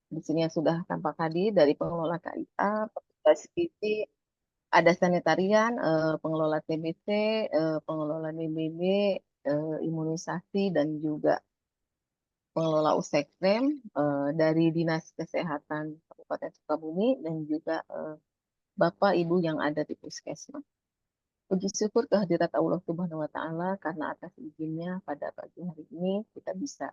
di sini yang sudah tampak hadir dari pengelola KIA, petugas gizi, ada sanitarian, pengelola TBC, pengelola DBD, imunisasi, dan juga pengelola Usekrem dari Dinas Kesehatan Kabupaten Sukabumi dan juga Bapak Ibu yang ada di Puskesmas. Puji syukur kehadirat Allah Subhanahu wa Ta'ala karena atas izinnya pada pagi hari ini kita bisa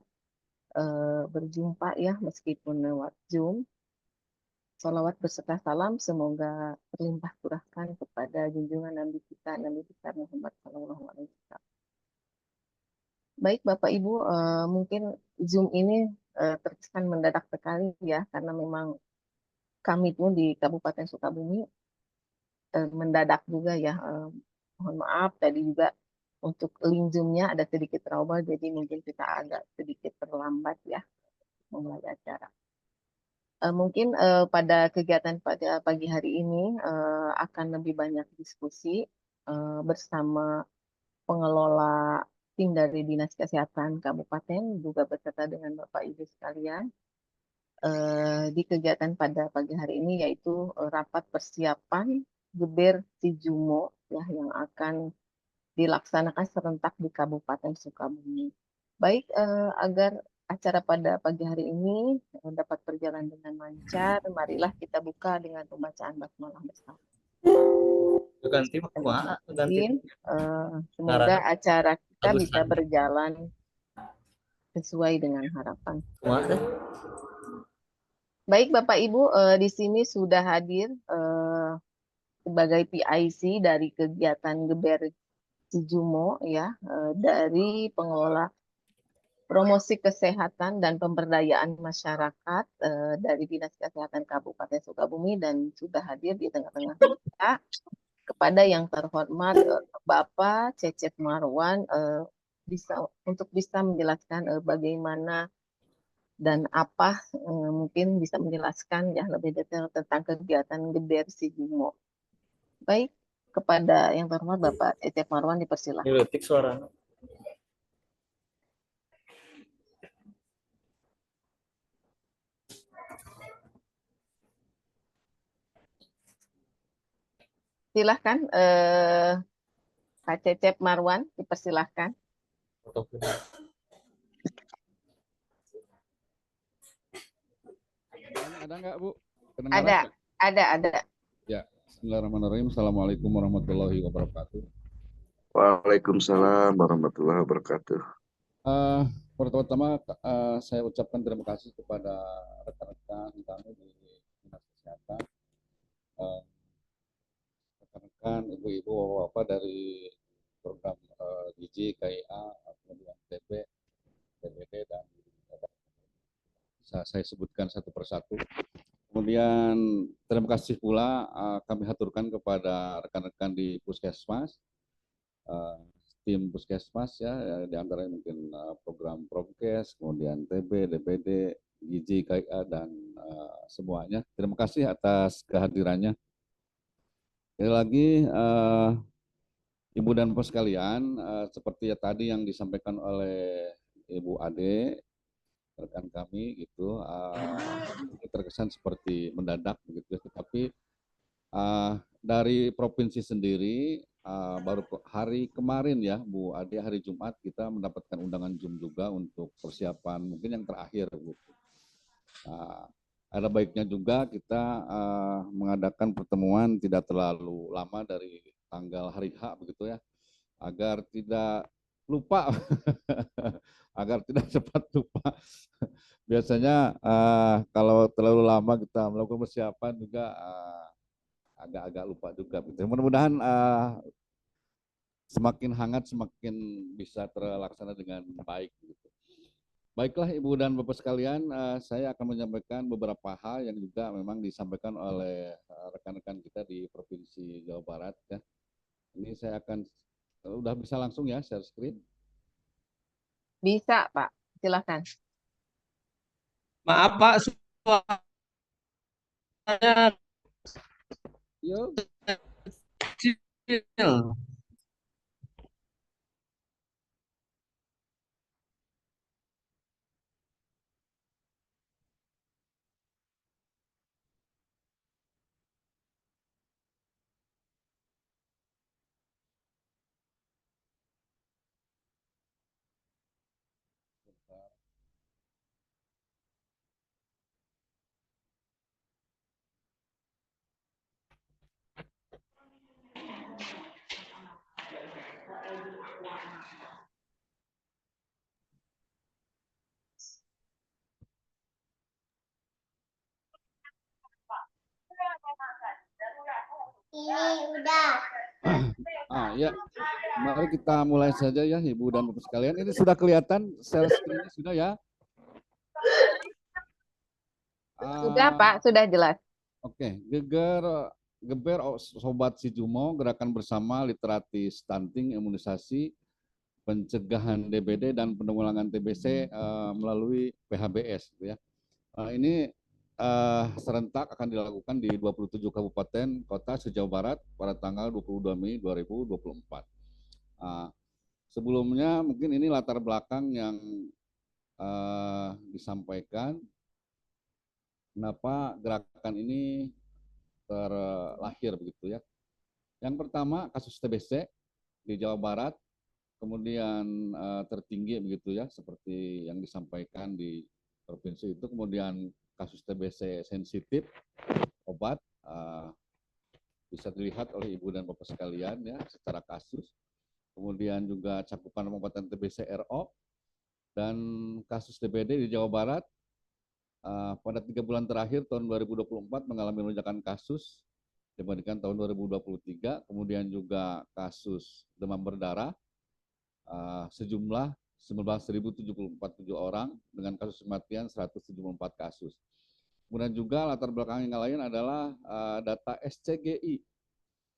berjumpa ya meskipun lewat Zoom. Salawat beserta salam semoga terlimpah curahkan kepada junjungan Nabi kita Nabi besar Muhammad SAW. Baik Bapak Ibu, mungkin Zoom ini terkesan mendadak sekali ya karena memang kami pun di Kabupaten Sukabumi mendadak juga ya. Mohon maaf tadi juga untuk link Zoom-nya ada sedikit trouble jadi mungkin kita agak sedikit terlambat ya memulai acara. Mungkin pada kegiatan pada pagi hari ini akan lebih banyak diskusi bersama pengelola tim dari Dinas Kesehatan Kabupaten juga beserta dengan Bapak Ibu sekalian di kegiatan pada pagi hari ini yaitu rapat persiapan Geber Sijumo ya yang akan dilaksanakan serentak di Kabupaten Sukabumi. Baik, agar acara pada pagi hari ini dapat berjalan dengan lancar, marilah kita buka dengan pembacaan basmalah bersama. Ganti mah ganti. Semoga acara kita Bagus bisa berjalan sesuai dengan harapan. Baik Bapak Ibu, di sini sudah hadir sebagai PIC dari kegiatan Geber Cijumo ya, dari pengelola promosi kesehatan dan pemberdayaan masyarakat dari Dinas Kesehatan Kabupaten Sukabumi dan sudah hadir di tengah-tengah kita kepada yang terhormat Bapak Cecep Marwan bisa menjelaskan bagaimana dan apa mungkin bisa menjelaskan ya lebih detail tentang kegiatan Geber Sijumo. Baik, kepada yang terhormat Bapak Cecep Marwan dipersilakan. Detik suara. Silahkan Pak Cecep Marwan dipersilahkan. Ada nggak Bu? Ada. Ya, Bismillahirrahmanirrahim. Assalamualaikum warahmatullahi wabarakatuh. Waalaikumsalam warahmatullahi wabarakatuh. Pertama-tama saya ucapkan terima kasih kepada rekan-rekan kami di Dinas Kesehatan, rekan-rekan ibu-ibu bapak dari program gizi KIA, kemudian TB, TBD dan bisa saya sebutkan satu persatu. Kemudian terima kasih pula kami haturkan kepada rekan-rekan di Puskesmas, tim Puskesmas ya, di antaranya mungkin program Promkes, kemudian TB, DBD, gizi, KIA, dan semuanya. Terima kasih atas kehadirannya. Sekali lagi, Ibu dan Bapak sekalian, seperti tadi yang disampaikan oleh Ibu Ade, rekan kami gitu, terkesan seperti mendadak begitu, tetapi dari provinsi sendiri baru hari kemarin ya Bu Ade, hari Jumat kita mendapatkan undangan Zoom juga untuk persiapan mungkin yang terakhir gitu. Ada baiknya juga kita mengadakan pertemuan tidak terlalu lama dari tanggal hari H begitu ya, agar tidak lupa agar tidak cepat lupa. Biasanya kalau terlalu lama kita melakukan persiapan juga agak-agak lupa juga. Mudah-mudahan semakin hangat semakin bisa terlaksana dengan baik. Baiklah Ibu dan Bapak sekalian, saya akan menyampaikan beberapa hal yang juga memang disampaikan oleh rekan-rekan kita di Provinsi Jawa Barat. Ya. Ini saya akan, udah bisa langsung ya share screen? Bisa Pak, silakan. Maaf Pak, suaranya kecil. Ya, mari kita mulai saja ya Ibu dan Bapak sekalian. Ini sudah kelihatan share screen-nya sudah ya? Sudah, Pak, sudah jelas. Oke, geber Sobat Sijumo, gerakan bersama literati stunting, imunisasi, pencegahan DBD dan penanggulangan TBC melalui PHBS, gitu ya. Ini serentak akan dilakukan di 27 kabupaten kota se-Jawa Barat pada tanggal 22 Mei 2024. Sebelumnya mungkin ini latar belakang yang disampaikan kenapa gerakan ini terlahir begitu ya. Yang pertama kasus TBC di Jawa Barat, kemudian tertinggi begitu ya, seperti yang disampaikan di provinsi itu, kemudian kasus TBC sensitif obat bisa dilihat oleh Ibu dan Bapak sekalian ya secara kasus. Kemudian juga cakupan pengobatan TBC RO dan kasus DBD di Jawa Barat pada 3 bulan terakhir tahun 2024 mengalami lonjakan kasus dibandingkan tahun 2023. Kemudian juga kasus demam berdarah sejumlah 19.074 orang dengan kasus kematian 174 kasus. Kemudian juga latar belakang yang lain adalah data SCGI.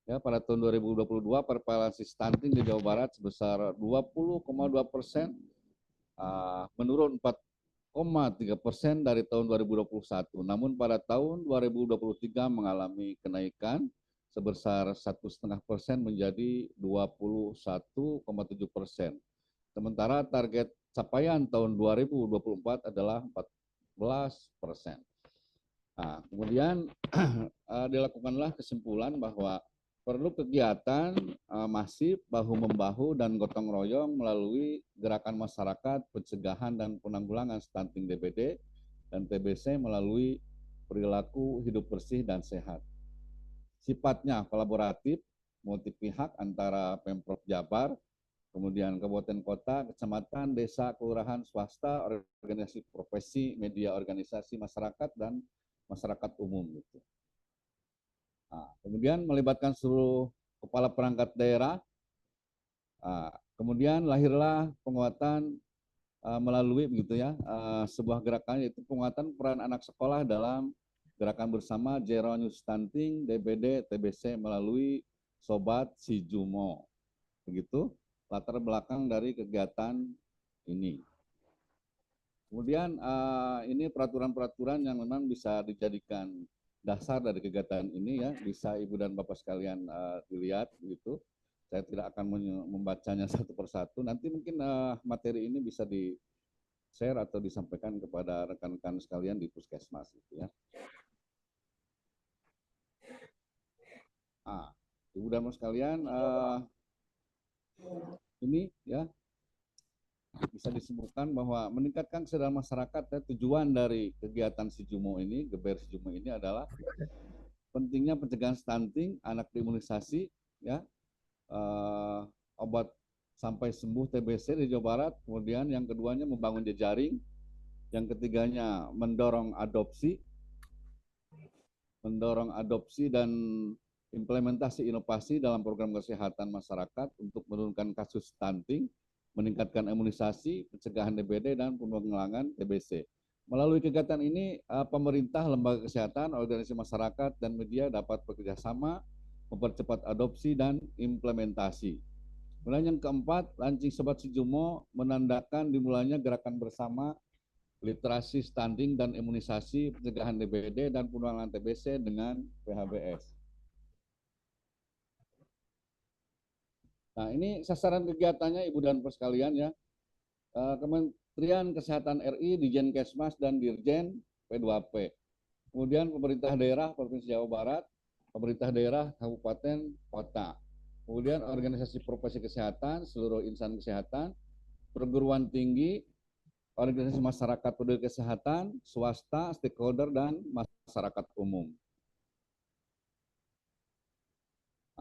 Ya, pada tahun 2022 prevalensi stunting di Jawa Barat sebesar 20,2%, menurun 4,3% dari tahun 2021. Namun pada tahun 2023 mengalami kenaikan sebesar 1,5% menjadi 21,7%. Sementara target capaian tahun 2024 adalah 14%. Nah, kemudian dilakukanlah kesimpulan bahwa perlu kegiatan masif bahu-membahu dan gotong royong melalui gerakan masyarakat pencegahan dan penanggulangan stunting DBD dan TBC melalui perilaku hidup bersih dan sehat. Sifatnya kolaboratif, multi pihak antara Pemprov Jabar, kemudian kabupaten kota, kecamatan, desa, kelurahan, swasta, organisasi profesi, media organisasi masyarakat, dan masyarakat umum. Gitu. Nah, kemudian melibatkan seluruh kepala perangkat daerah. Kemudian lahirlah penguatan melalui begitu ya sebuah gerakan, yaitu penguatan peran anak sekolah dalam gerakan bersama Zero New Stunting DBD TBC melalui Sobat Sijumo. Begitu latar belakang dari kegiatan ini. Kemudian ini peraturan-peraturan yang memang bisa dijadikan dasar dari kegiatan ini ya, bisa Ibu dan Bapak sekalian dilihat begitu. Saya tidak akan membacanya satu persatu. Nanti mungkin materi ini bisa di-share atau disampaikan kepada rekan-rekan sekalian di Puskesmas gitu ya. Ibu dan Bapak sekalian, ini ya bisa disebutkan bahwa meningkatkan kesadaran masyarakat ya, tujuan dari kegiatan Sijumo ini, geber Sijumo ini adalah pentingnya pencegahan stunting, anak diimunisasi, ya, obat sampai sembuh TBC di Jawa Barat. Kemudian yang keduanya membangun jejaring, yang ketiganya mendorong adopsi dan implementasi inovasi dalam program kesehatan masyarakat untuk menurunkan kasus stunting, meningkatkan imunisasi, pencegahan DBD, dan penanggulangan TBC. Melalui kegiatan ini, pemerintah, lembaga kesehatan, organisasi masyarakat, dan media dapat bekerjasama mempercepat adopsi dan implementasi. Kemudian yang keempat, launching Sobat Sijumo menandakan dimulainya gerakan bersama literasi stunting dan imunisasi, pencegahan DBD, dan penanggulangan TBC dengan PHBS. Nah, ini sasaran kegiatannya Ibu dan Bapak sekalian ya. Kementerian Kesehatan RI, Dirjen Kesmas, dan Dirjen P2P. Kemudian pemerintah daerah Provinsi Jawa Barat, pemerintah daerah kabupaten kota. Kemudian organisasi profesi kesehatan, seluruh insan kesehatan, perguruan tinggi, organisasi masyarakat peduli kesehatan, swasta, stakeholder, dan masyarakat umum.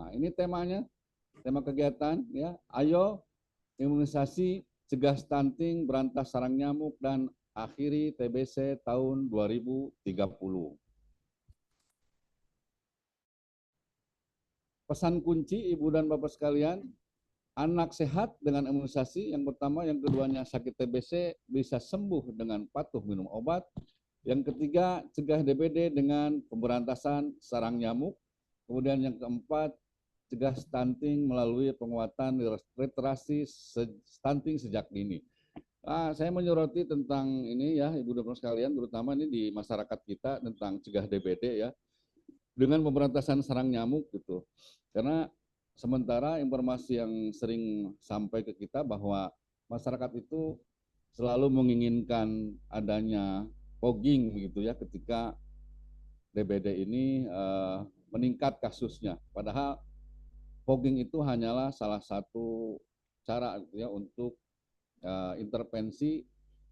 Nah, ini temanya. Tema kegiatan ya, ayo imunisasi, cegah stunting, berantas sarang nyamuk, dan akhiri TBC tahun 2030. pesan kunci Ibu dan Bapak sekalian, anak sehat dengan imunisasi yang pertama, yang keduanya sakit TBC bisa sembuh dengan patuh minum obat. Yang ketiga, cegah DBD dengan pemberantasan sarang nyamuk. Kemudian yang keempat, cegah stunting melalui penguatan literasi stunting sejak dini. Saya menyoroti tentang ini ya, Ibu dan Bapak sekalian, terutama ini di masyarakat kita tentang cegah DBD ya, dengan pemberantasan sarang nyamuk gitu. Karena sementara informasi yang sering sampai ke kita bahwa masyarakat itu selalu menginginkan adanya fogging begitu ya ketika DBD ini meningkat kasusnya. Padahal fogging itu hanyalah salah satu cara gitu ya untuk intervensi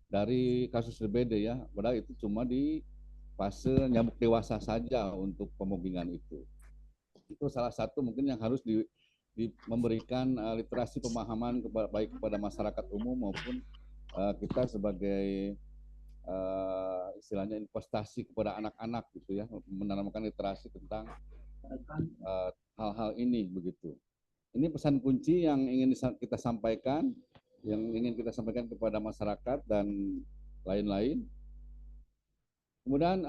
dari kasus DBD ya. Padahal itu cuma di fase nyamuk dewasa saja untuk pemobingan itu. Itu salah satu mungkin yang harus memberikan literasi pemahaman baik kepada masyarakat umum maupun kita sebagai istilahnya investasi kepada anak-anak gitu ya, menanamkan literasi tentang hal-hal ini begitu. Ini pesan kunci yang ingin kita sampaikan, kepada masyarakat dan lain-lain. Kemudian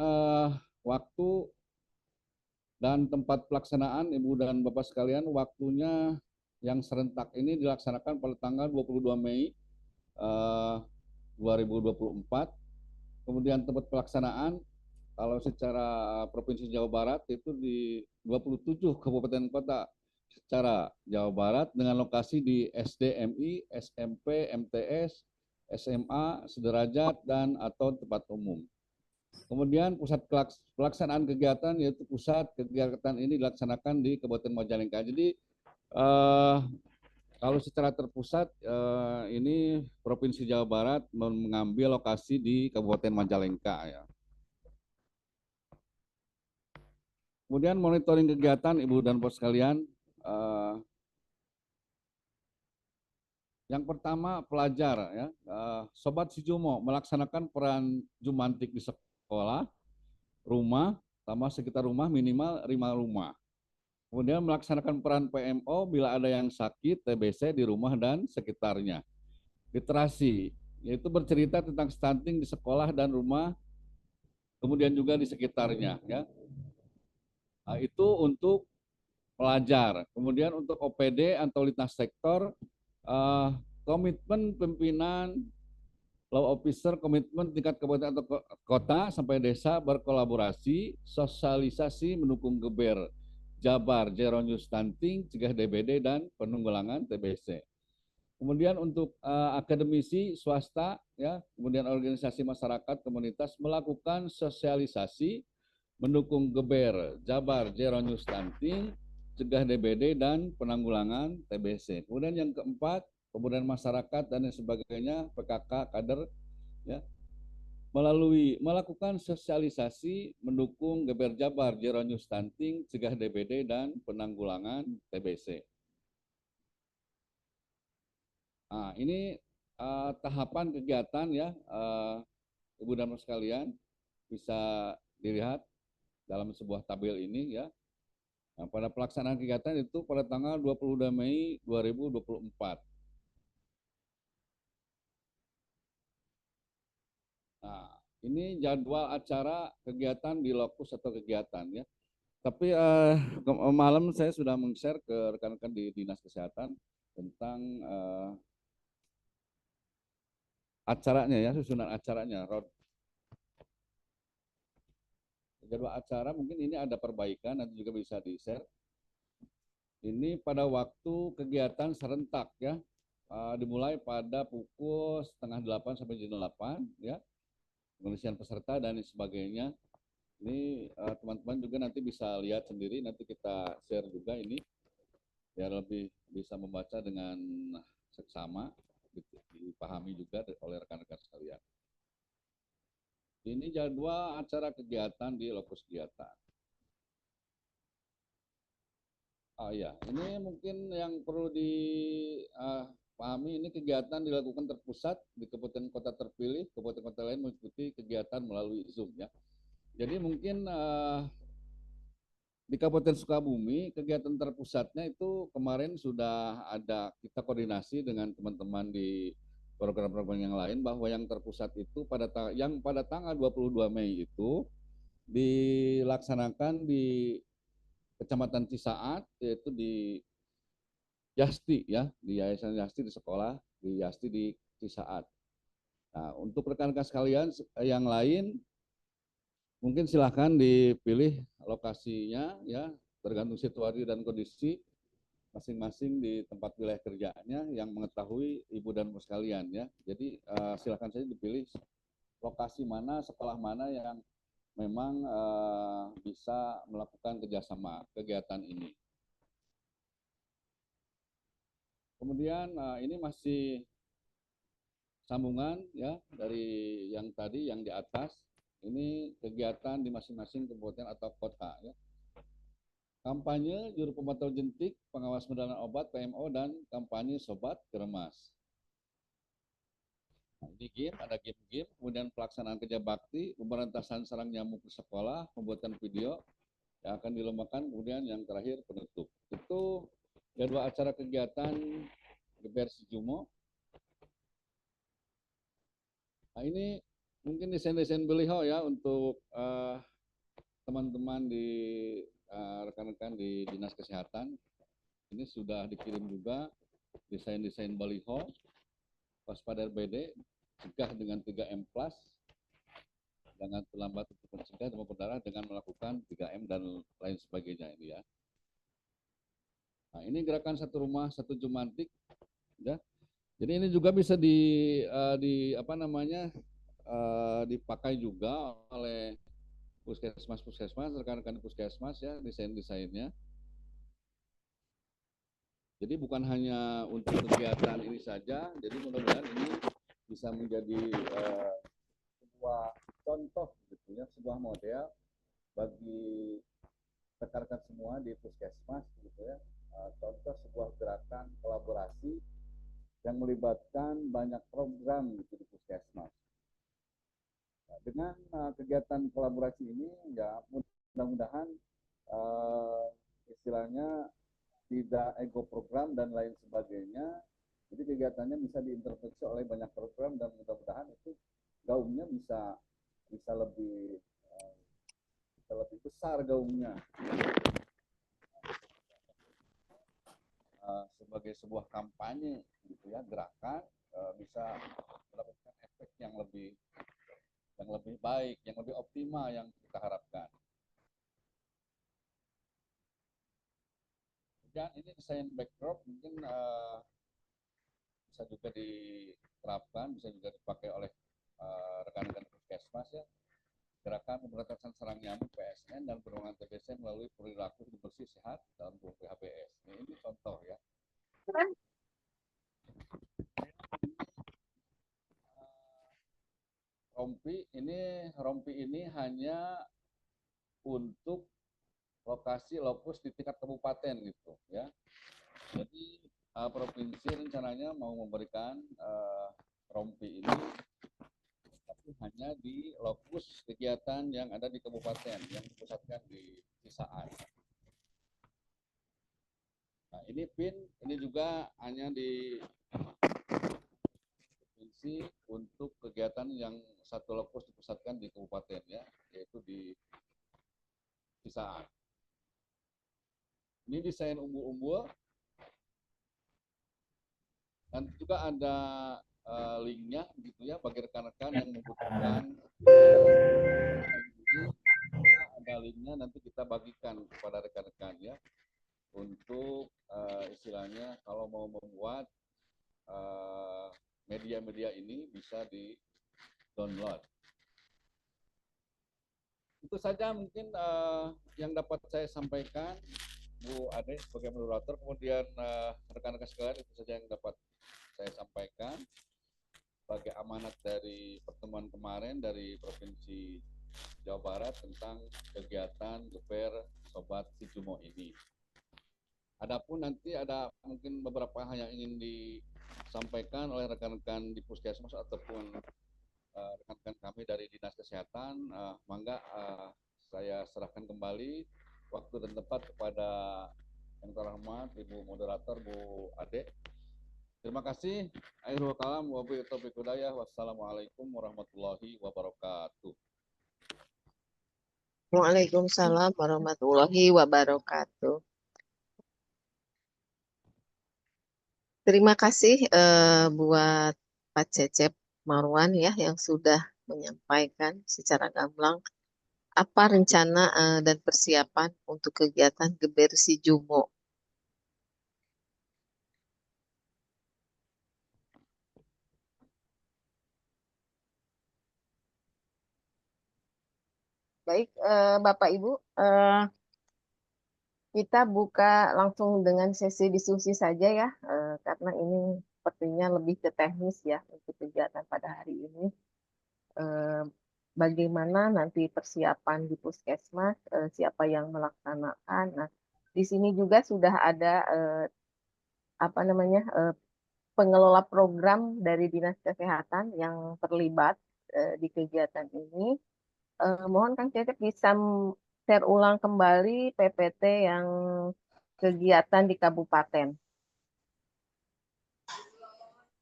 waktu dan tempat pelaksanaan Ibu dan Bapak sekalian, waktunya yang serentak ini dilaksanakan pada tanggal 22 Mei 2024. Kemudian tempat pelaksanaan kalau secara Provinsi Jawa Barat itu di 27 kabupaten kota secara Jawa Barat dengan lokasi di SDMI, SMP, MTS, SMA, sederajat, dan atau tempat umum. Kemudian pusat pelaksanaan kegiatan yaitu pusat kegiatan ini dilaksanakan di Kabupaten Majalengka. Jadi kalau secara terpusat ini Provinsi Jawa Barat mengambil lokasi di Kabupaten Majalengka ya. Kemudian monitoring kegiatan Ibu dan Bapak sekalian. Yang pertama pelajar ya. Sobat Sijumo melaksanakan peran jumantik di sekolah, rumah, sama sekitar rumah minimal 5 rumah. Kemudian melaksanakan peran PMO bila ada yang sakit TBC di rumah dan sekitarnya. Literasi, yaitu bercerita tentang stunting di sekolah dan rumah, kemudian juga di sekitarnya. Ya. Itu untuk pelajar. Kemudian untuk OPD atau lintas sektor, komitmen pimpinan, law officer, komitmen tingkat kabupaten atau kota sampai desa berkolaborasi, sosialisasi mendukung geber, jabar, zero news stunting, cegah DBD, dan penanggulangan TBC. Kemudian untuk akademisi swasta, ya, kemudian organisasi masyarakat komunitas melakukan sosialisasi, mendukung geber, jabar, zero news stunting, cegah DBD, dan penanggulangan TBC. Kemudian yang keempat, kemudian masyarakat dan sebagainya, PKK, kader, ya, melakukan sosialisasi, mendukung geber jabar, zero news stunting, cegah DBD, dan penanggulangan TBC. Nah, ini tahapan kegiatan ya, Ibu dan Bapak sekalian, bisa dilihat dalam sebuah tabel ini ya. Nah, pada pelaksanaan kegiatan itu pada tanggal 22 Mei 2024. Nah, ini jadwal acara kegiatan di lokus atau kegiatan ya. Tapi malam saya sudah meng-share ke rekan-rekan di Dinas Kesehatan tentang acaranya ya, susunan acaranya. Jadwal acara mungkin ini ada perbaikan, nanti juga bisa di-share. Ini pada waktu kegiatan serentak ya, dimulai pada pukul 7:30 sampai jam 8 ya, pengisian peserta dan sebagainya. Ini teman-teman juga nanti bisa lihat sendiri, nanti kita share juga ini biar lebih bisa membaca dengan seksama, dipahami juga oleh rekan-rekan sekalian. Ini jadwal acara kegiatan di lokus kegiatan. Oh iya, ini mungkin yang perlu dipahami, ini kegiatan dilakukan terpusat di kabupaten kota terpilih, kabupaten kota lain mengikuti kegiatan melalui Zoom ya. Jadi mungkin di Kabupaten Sukabumi kegiatan terpusatnya itu kemarin sudah ada, kita koordinasi dengan teman-teman di program-program yang lain, bahwa yang terpusat itu pada tanggal 22 Mei itu dilaksanakan di Kecamatan Cisaat, yaitu di Yasti ya, di Yayasan Yasti, di sekolah di Yasti di Cisaat. Nah, untuk rekan-rekan sekalian yang lain mungkin silahkan dipilih lokasinya ya, tergantung situasi dan kondisi masing-masing di tempat wilayah kerjanya yang mengetahui ibu dan ibu sekalian ya. Jadi silahkan saja dipilih lokasi mana, sekolah mana yang memang bisa melakukan kerjasama kegiatan ini. Kemudian ini masih sambungan ya dari yang tadi yang di atas. Ini kegiatan di masing-masing kabupaten atau kota ya. Kampanye juru pemantau jentik, pengawas pendalaan obat PMO, dan kampanye sobat keremas. Nah, ini game, ada game-game, kemudian pelaksanaan kerja bakti, pemberantasan sarang nyamuk di sekolah, pembuatan video yang akan dilombakan, kemudian yang terakhir penutup. Itu jadwal acara kegiatan GBR Sijumo. Nah, ini mungkin desain-desain beliau ya untuk teman-teman di rekan-rekan di Dinas Kesehatan. Ini sudah dikirim juga desain-desain baliho waspada RBD, cegah dengan 3M+, dengan terlambat untuk mencegah demam berdarah dengan melakukan 3M dan lain sebagainya ini ya. Nah, ini gerakan satu rumah satu jumantik ya. Jadi ini juga bisa dipakai juga oleh puskesmas, rekan-rekan puskesmas ya, desain-desainnya. Jadi bukan hanya untuk kegiatan ini saja, jadi mudah-mudahan ini bisa menjadi sebuah contoh gitu ya, sebuah model bagi rekan-rekan semua di puskesmas gitu ya, contoh sebuah gerakan kolaborasi yang melibatkan banyak program gitu di puskesmas. Nah, dengan kegiatan kolaborasi ini ya mudah-mudahan istilahnya tidak ego program dan lain sebagainya. Jadi kegiatannya bisa diintervensi oleh banyak program dan mudah-mudahan itu gaungnya bisa lebih besar gaungnya sebagai sebuah kampanye gitu ya, gerakan bisa mendapatkan efek yang lebih baik, yang lebih optimal yang kita harapkan. Dan ini desain backdrop mungkin bisa juga diterapkan, bisa juga dipakai oleh rekan-rekan puskesmas ya. Gerakan pemberantasan sarang nyamuk PSN dan penanggulangan TBC melalui perilaku hidup bersih sehat dalam PHBS. Nah, ini contoh ya. Rompi ini hanya untuk lokasi lokus di tingkat kabupaten gitu ya. Jadi provinsi rencananya mau memberikan rompi ini tapi hanya di lokus kegiatan yang ada di kabupaten yang dipusatkan di Cisaat. Nah, ini PIN ini juga hanya di provinsi untuk kegiatan yang satu lokus dipusatkan di kabupaten ya, yaitu di Cisaat. Ini desain umbul-umbul dan juga ada linknya gitu ya bagi rekan-rekan yang membutuhkan. Ada linknya, nanti kita bagikan kepada rekan-rekan ya untuk istilahnya kalau mau membuat media-media ini bisa di download. Itu saja mungkin yang dapat saya sampaikan Bu Ade sebagai moderator, kemudian rekan-rekan sekalian itu saja yang dapat saya sampaikan sebagai amanat dari pertemuan kemarin dari Provinsi Jawa Barat tentang kegiatan GBR Sobat Sijumo ini. Adapun nanti ada mungkin beberapa hal yang ingin disampaikan oleh rekan-rekan di puskesmas ataupun rekan-rekan kami dari Dinas Kesehatan, mangga saya serahkan kembali waktu dan tepat kepada yang terhormat Ibu Moderator, Bu Ade. Terima kasih. Akhirul kalam wa billahi taufiq hidayah. Wassalamualaikum warahmatullahi wabarakatuh. Waalaikumsalam warahmatullahi wabarakatuh. Terima kasih buat Pak Cecep Marwan ya yang sudah menyampaikan secara gamblang apa rencana dan persiapan untuk kegiatan Gebersi Jumo. Baik, Bapak Ibu, kita buka langsung dengan sesi diskusi saja ya, karena ini sepertinya lebih ke teknis ya untuk kegiatan pada hari ini. Bagaimana nanti persiapan di Puskesmas, siapa yang melaksanakan. Nah, di sini juga sudah ada apa namanya pengelola program dari Dinas Kesehatan yang terlibat di kegiatan ini. Mohon Kang Cecep bisa share ulang kembali PPT yang kegiatan di kabupaten.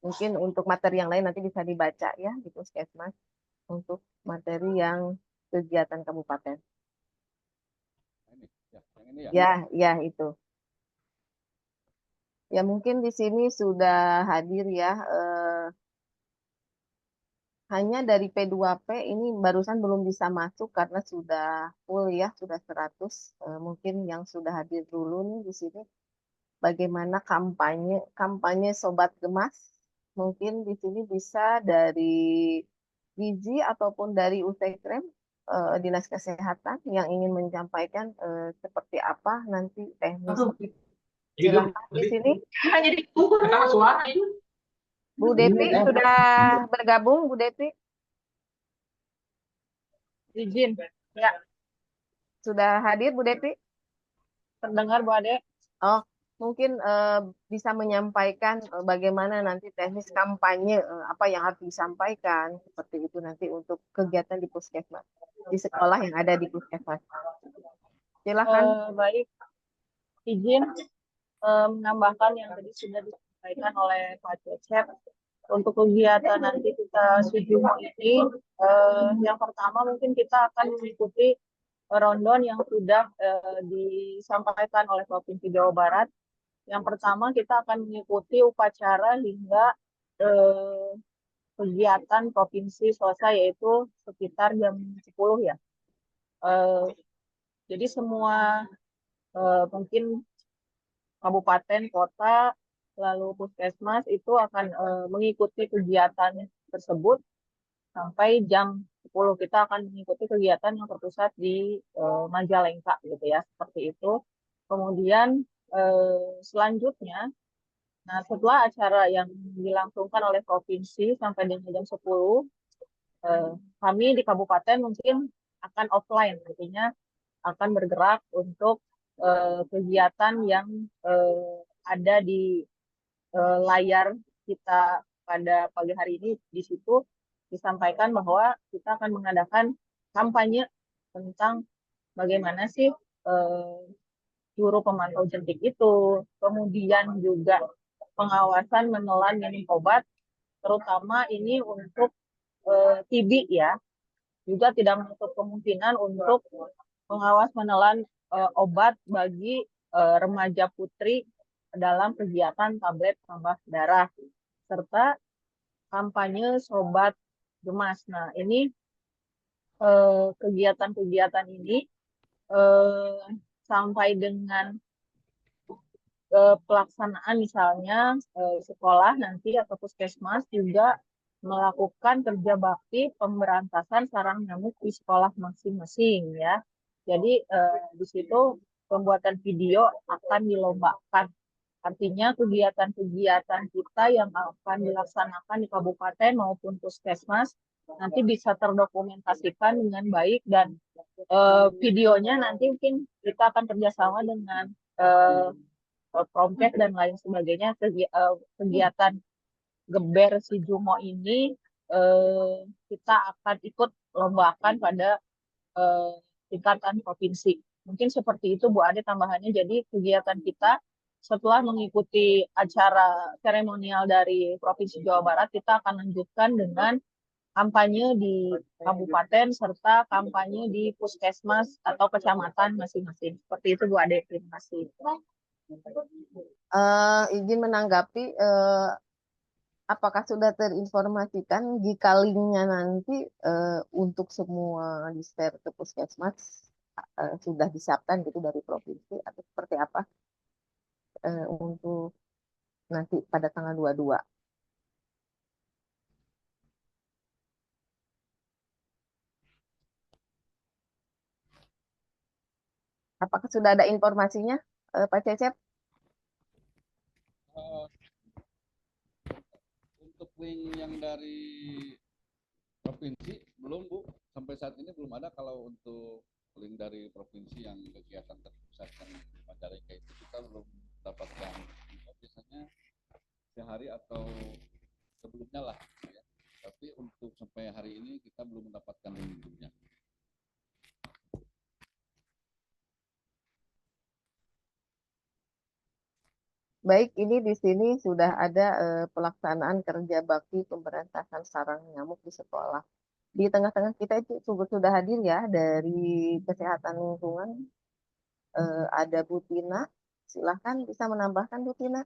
Mungkin untuk materi yang lain nanti bisa dibaca ya di Puskesmas untuk materi yang kegiatan kabupaten. Ini, ya, yang ini ya. Ya, itu. Ya mungkin di sini sudah hadir ya. Hanya dari P2P ini barusan belum bisa masuk karena sudah full ya, sudah 100. Mungkin yang sudah hadir dulu nih di sini. Bagaimana kampanye Sobat Gemas? Mungkin di sini bisa dari Gizi ataupun dari Utekrem, Dinas Kesehatan yang ingin menyampaikan seperti apa nanti teknis. Silakan di sini. Jadi suara itu. Bu Depi sudah bergabung, Bu Depi? Izin. Ya, Sudah hadir, Bu Depi? terdengar Bu Ade. Oh, mungkin bisa menyampaikan bagaimana nanti teknis kampanye, apa yang harus disampaikan, seperti itu nanti untuk kegiatan di Puskesmas, di sekolah yang ada di Puskesmas. Silakan. Baik, izin menambahkan yang tadi sudah disampaikan oleh Pak Cecep. Untuk kegiatan nanti kita Sujumo ini, yang pertama mungkin kita akan mengikuti rondon yang sudah disampaikan oleh Provinsi Jawa Barat. Yang pertama kita akan mengikuti upacara hingga kegiatan provinsi selesai, yaitu sekitar jam 10 ya. Jadi semua mungkin kabupaten, kota, lalu puskesmas itu akan mengikuti kegiatan tersebut sampai jam 10. Kita akan mengikuti kegiatan yang terpusat di Majalengka gitu ya, seperti itu. Kemudian selanjutnya, nah setelah acara yang dilangsungkan oleh provinsi sampai dengan jam 10, kami di kabupaten mungkin akan offline, artinya akan bergerak untuk kegiatan yang ada di layar kita pada pagi hari ini. Di situ disampaikan bahwa kita akan mengadakan kampanye tentang bagaimana sih juru pemantau jentik itu, kemudian juga pengawasan menelan minum obat, terutama ini untuk TB ya, juga tidak menutup kemungkinan untuk pengawas menelan obat bagi remaja putri dalam kegiatan tablet tambah darah, serta kampanye Sobat Gemas. Nah, ini kegiatan-kegiatan ini sampai dengan pelaksanaan misalnya sekolah nanti atau puskesmas juga melakukan kerja bakti pemberantasan sarang nyamuk di sekolah masing-masing ya. Jadi di situ pembuatan video akan dilombakan. Artinya kegiatan-kegiatan kita yang akan dilaksanakan di kabupaten maupun puskesmas nanti bisa terdokumentasikan dengan baik, dan videonya nanti mungkin kita akan kerjasama dengan Promkes dan lain sebagainya. Kegiatan Geber si Jumo ini kita akan ikut lombakan pada tingkatan provinsi. Mungkin seperti itu Bu Ade tambahannya. Jadi kegiatan kita setelah mengikuti acara seremonial dari Provinsi Jawa Barat, kita akan lanjutkan dengan kampanye di kabupaten serta kampanye di puskesmas atau kecamatan masing-masing. Seperti itu Bu Ade. Terima kasih. Izin menanggapi, apakah sudah terinformasikan jika linknya nanti untuk semua disper ke puskesmas sudah disiapkan gitu dari provinsi atau seperti apa untuk nanti pada tanggal 22? Apakah sudah ada informasinya, Pak Cecep? Eh, untuk link yang dari provinsi belum Bu, sampai saat ini belum ada. Kalau untuk link dari provinsi yang kegiatan terpusat yang Majalengka itu kita belum dapatkan. Biasanya sehari atau sebelumnya lah ya. Tapi untuk sampai hari ini kita belum mendapatkan linknya. Baik, ini di sini sudah ada pelaksanaan kerja bakti pemberantasan sarang nyamuk di sekolah. Di tengah-tengah kita itu sudah hadir ya dari kesehatan lingkungan, ada Bu Tina. Silahkan bisa menambahkan Bu Tina.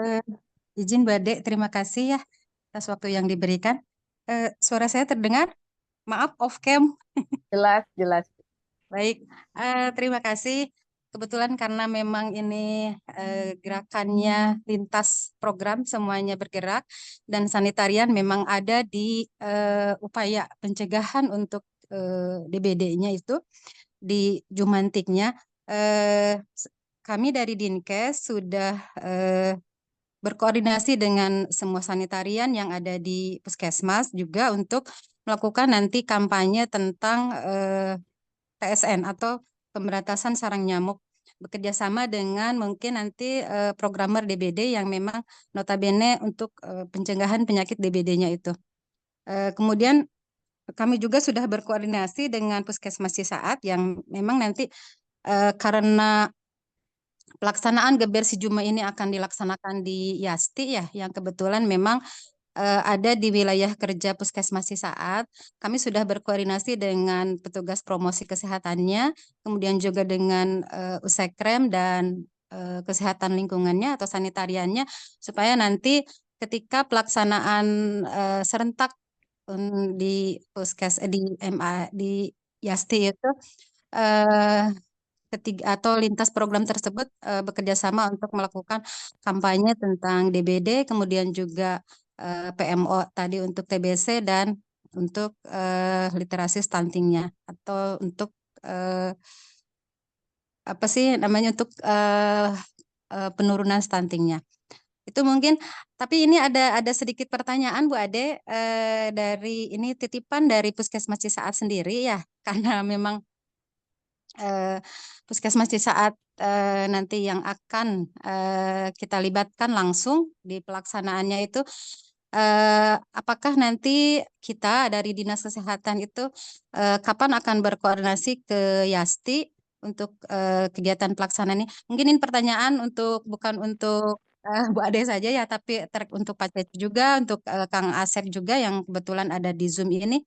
Eh, izin Bade, terima kasih ya atas waktu yang diberikan. Suara saya terdengar? Maaf, off cam. Jelas, jelas. Baik, terima kasih. Kebetulan karena memang ini gerakannya lintas program, semuanya bergerak, dan sanitarian memang ada di upaya pencegahan untuk DBD-nya itu, di Jumantiknya. Kami dari Dinkes sudah berkoordinasi dengan semua sanitarian yang ada di puskesmas juga untuk melakukan nanti kampanye tentang PSN atau pemberantasan sarang nyamuk, bekerja sama dengan mungkin nanti programmer DBD yang memang notabene untuk pencegahan penyakit DBD-nya itu. Kemudian kami juga sudah berkoordinasi dengan Puskesmas Cisaat yang memang nanti karena pelaksanaan Geber Si Juma ini akan dilaksanakan di Yasti ya, yang kebetulan memang ada di wilayah kerja Puskesmas Cisaat. Kami sudah berkoordinasi dengan petugas promosi kesehatannya, kemudian juga dengan Usekrem dan kesehatan lingkungannya atau sanitariannya, supaya nanti ketika pelaksanaan serentak di di MA di Yasti itu ketiga atau lintas program tersebut bekerja sama untuk melakukan kampanye tentang DBD, kemudian juga PMO tadi untuk TBC dan untuk literasi stuntingnya atau untuk apa sih namanya untuk penurunan stuntingnya. Itu mungkin, tapi ini ada sedikit pertanyaan Bu Ade dari ini titipan dari Puskesmas Cisaat sendiri ya, karena memang Puskesmas Cisaat nanti yang akan kita libatkan langsung di pelaksanaannya itu, apakah nanti kita dari Dinas Kesehatan itu kapan akan berkoordinasi ke Yasti untuk kegiatan pelaksanaan ini? Mungkin ini pertanyaan untuk bukan untuk Bu Ade saja ya, tapi untuk Pak Cece juga, untuk Kang Asep juga yang kebetulan ada di Zoom ini.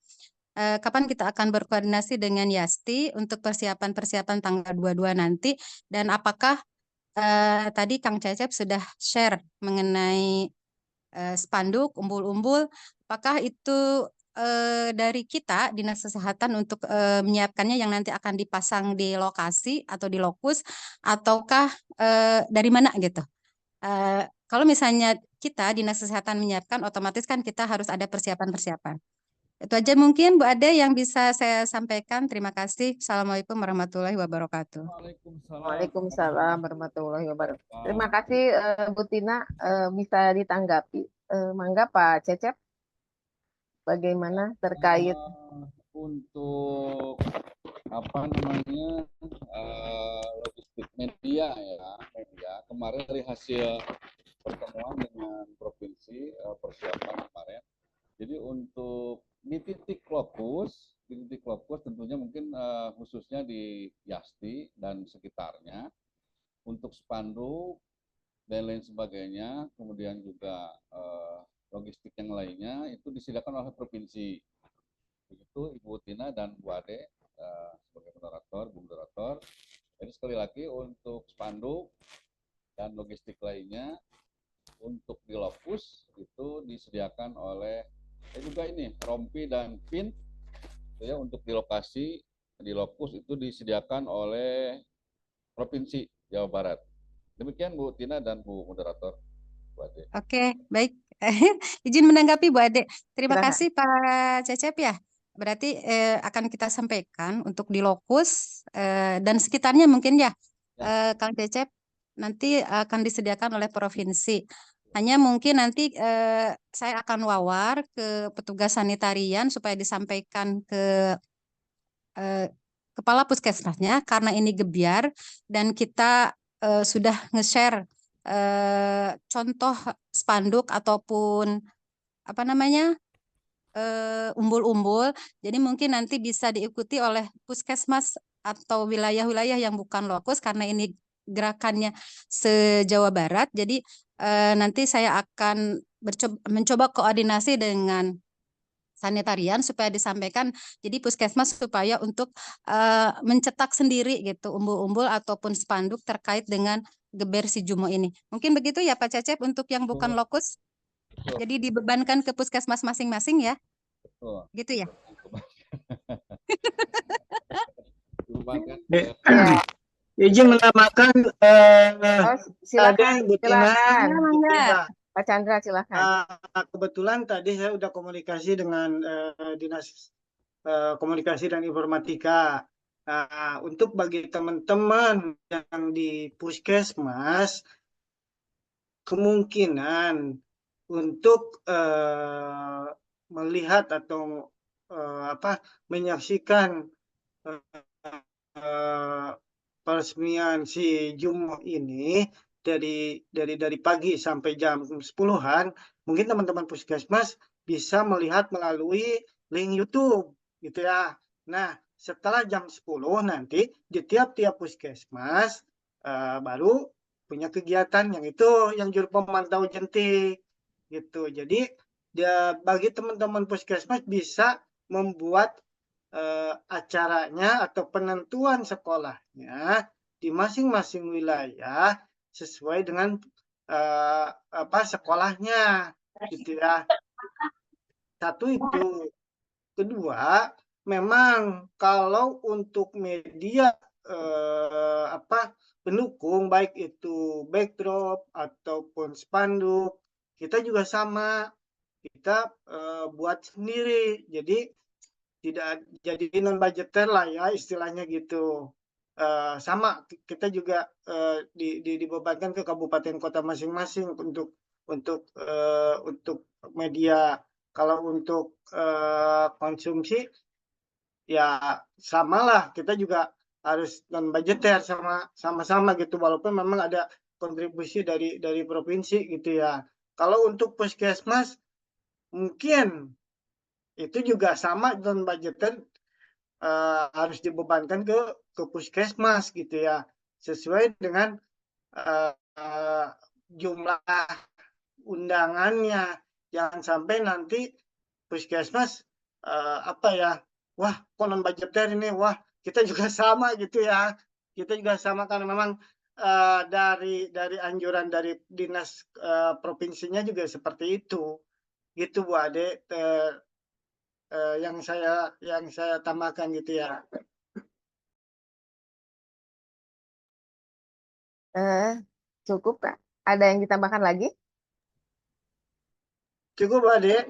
Kapan kita akan berkoordinasi dengan Yasti untuk persiapan-persiapan tanggal 22 nanti, dan apakah tadi Kang Cecep sudah share mengenai spanduk, umbul-umbul, apakah itu dari kita Dinas Kesehatan untuk menyiapkannya yang nanti akan dipasang di lokasi atau di lokus, ataukah dari mana gitu? Kalau misalnya kita Dinas Kesehatan menyiapkan, otomatis kan kita harus ada persiapan-persiapan. Itu aja mungkin Bu Ade yang bisa saya sampaikan. Terima kasih. Assalamualaikum warahmatullahi wabarakatuh. Waalaikumsalam warahmatullahi wabarakatuh. Terima kasih Bu Tina, bisa ditanggapi. Mangga Pak Cecep, bagaimana terkait Untuk apa namanya logistik media ya, media kemarin dari hasil pertemuan dengan dengan provinsi persiapan kemarin. Jadi untuk di titik lokus tentunya mungkin khususnya di Yasti dan sekitarnya untuk spanduk dan lain sebagainya, kemudian juga logistik yang lainnya itu disediakan oleh provinsi. Begitu Ibu Tina dan Bu Ade sebagai moderator, Bu moderator. Jadi sekali lagi untuk spanduk dan logistik lainnya untuk di lokus itu disediakan oleh juga ini rompi dan pin ya, untuk di lokasi di lokus itu disediakan oleh Provinsi Jawa Barat. Demikian Bu Tina dan Bu moderator. Bu Ade. Oke, baik. Izin menanggapi Bu Ade. Terima Silakan. kasih Pak Cecep ya. Berarti akan kita sampaikan untuk di lokus dan sekitarnya mungkin ya, Kang Cecep, nanti akan disediakan oleh provinsi. Hanya mungkin nanti saya akan wawar ke petugas sanitarian supaya disampaikan ke kepala puskesmasnya karena ini gebyar dan kita sudah nge-share contoh spanduk ataupun apa namanya umbul-umbul. Jadi mungkin nanti bisa diikuti oleh puskesmas atau wilayah-wilayah yang bukan lokus karena ini gerakannya se-Jawa Barat. Jadi nanti saya akan mencoba koordinasi dengan sanitarian supaya disampaikan jadi puskesmas supaya untuk mencetak sendiri gitu umbul-umbul ataupun spanduk terkait dengan geber si Jumo ini. Mungkin begitu ya Pak Cecep untuk yang bukan lokus. Betul. Jadi dibebankan ke puskesmas masing-masing ya. Betul. Gitu ya. Dibebankan Ya. Izin menambahkan Silakan, Bu Tina. silakan. Ya, Pak Chandra, silakan. kebetulan tadi saya udah komunikasi dengan Dinas Komunikasi dan Informatika. Untuk bagi teman-teman yang di puskesmas, kemungkinan untuk melihat atau menyaksikan peresmian si Jumo ini dari pagi sampai jam 10-an, mungkin teman-teman puskesmas bisa melihat melalui link YouTube gitu ya. Nah, setelah jam 10 nanti di tiap-tiap puskesmas baru punya kegiatan yang itu yang juru pemantau jentik gitu. Jadi bagi teman-teman puskesmas bisa membuat acaranya atau penentuan sekolahnya di masing-masing wilayah sesuai dengan sekolahnya gitu ya. Satu itu. Kedua, memang kalau untuk media pendukung baik itu backdrop ataupun spanduk, kita juga sama, kita buat sendiri. Jadi tidak jadi non budgeter lah ya istilahnya gitu. Sama kita juga dibebankan ke kabupaten kota masing-masing untuk media. Kalau untuk konsumsi ya samalah, kita juga harus non budgeter sama-sama gitu, walaupun memang ada kontribusi dari provinsi gitu ya. Kalau untuk puskesmas mungkin itu juga sama non budgeter, harus dibebankan ke puskesmas gitu ya, sesuai dengan jumlah undangannya. Jangan sampai nanti puskesmas wah kok non budgeter ini, wah kita juga sama gitu ya. Kita juga sama karena memang dari anjuran dari dinas provinsinya juga seperti itu. Gitu Bu Ade, yang saya tambahkan gitu ya. Cukup, Kak. Ada yang ditambahkan lagi? Cukup Bu Ade.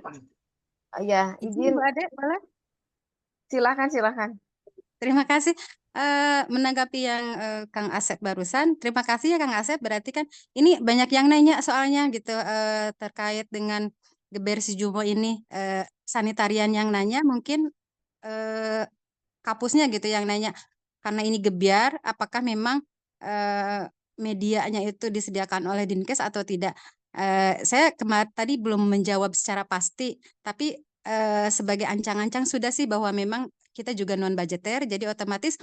Ya, izin. Bu Ade, boleh? Silakan. Terima kasih. Menanggapi yang Kang Asep barusan, terima kasih ya Kang Asep. Berarti kan ini banyak yang nanya soalnya gitu terkait dengan geber si Jumo ini. Sanitarian yang nanya mungkin kapusnya gitu yang nanya karena ini gebyar, apakah memang medianya itu disediakan oleh Dinkes atau tidak? Saya kemarin tadi belum menjawab secara pasti, tapi sebagai ancang-ancang sudah sih bahwa memang kita juga non budgeter, jadi otomatis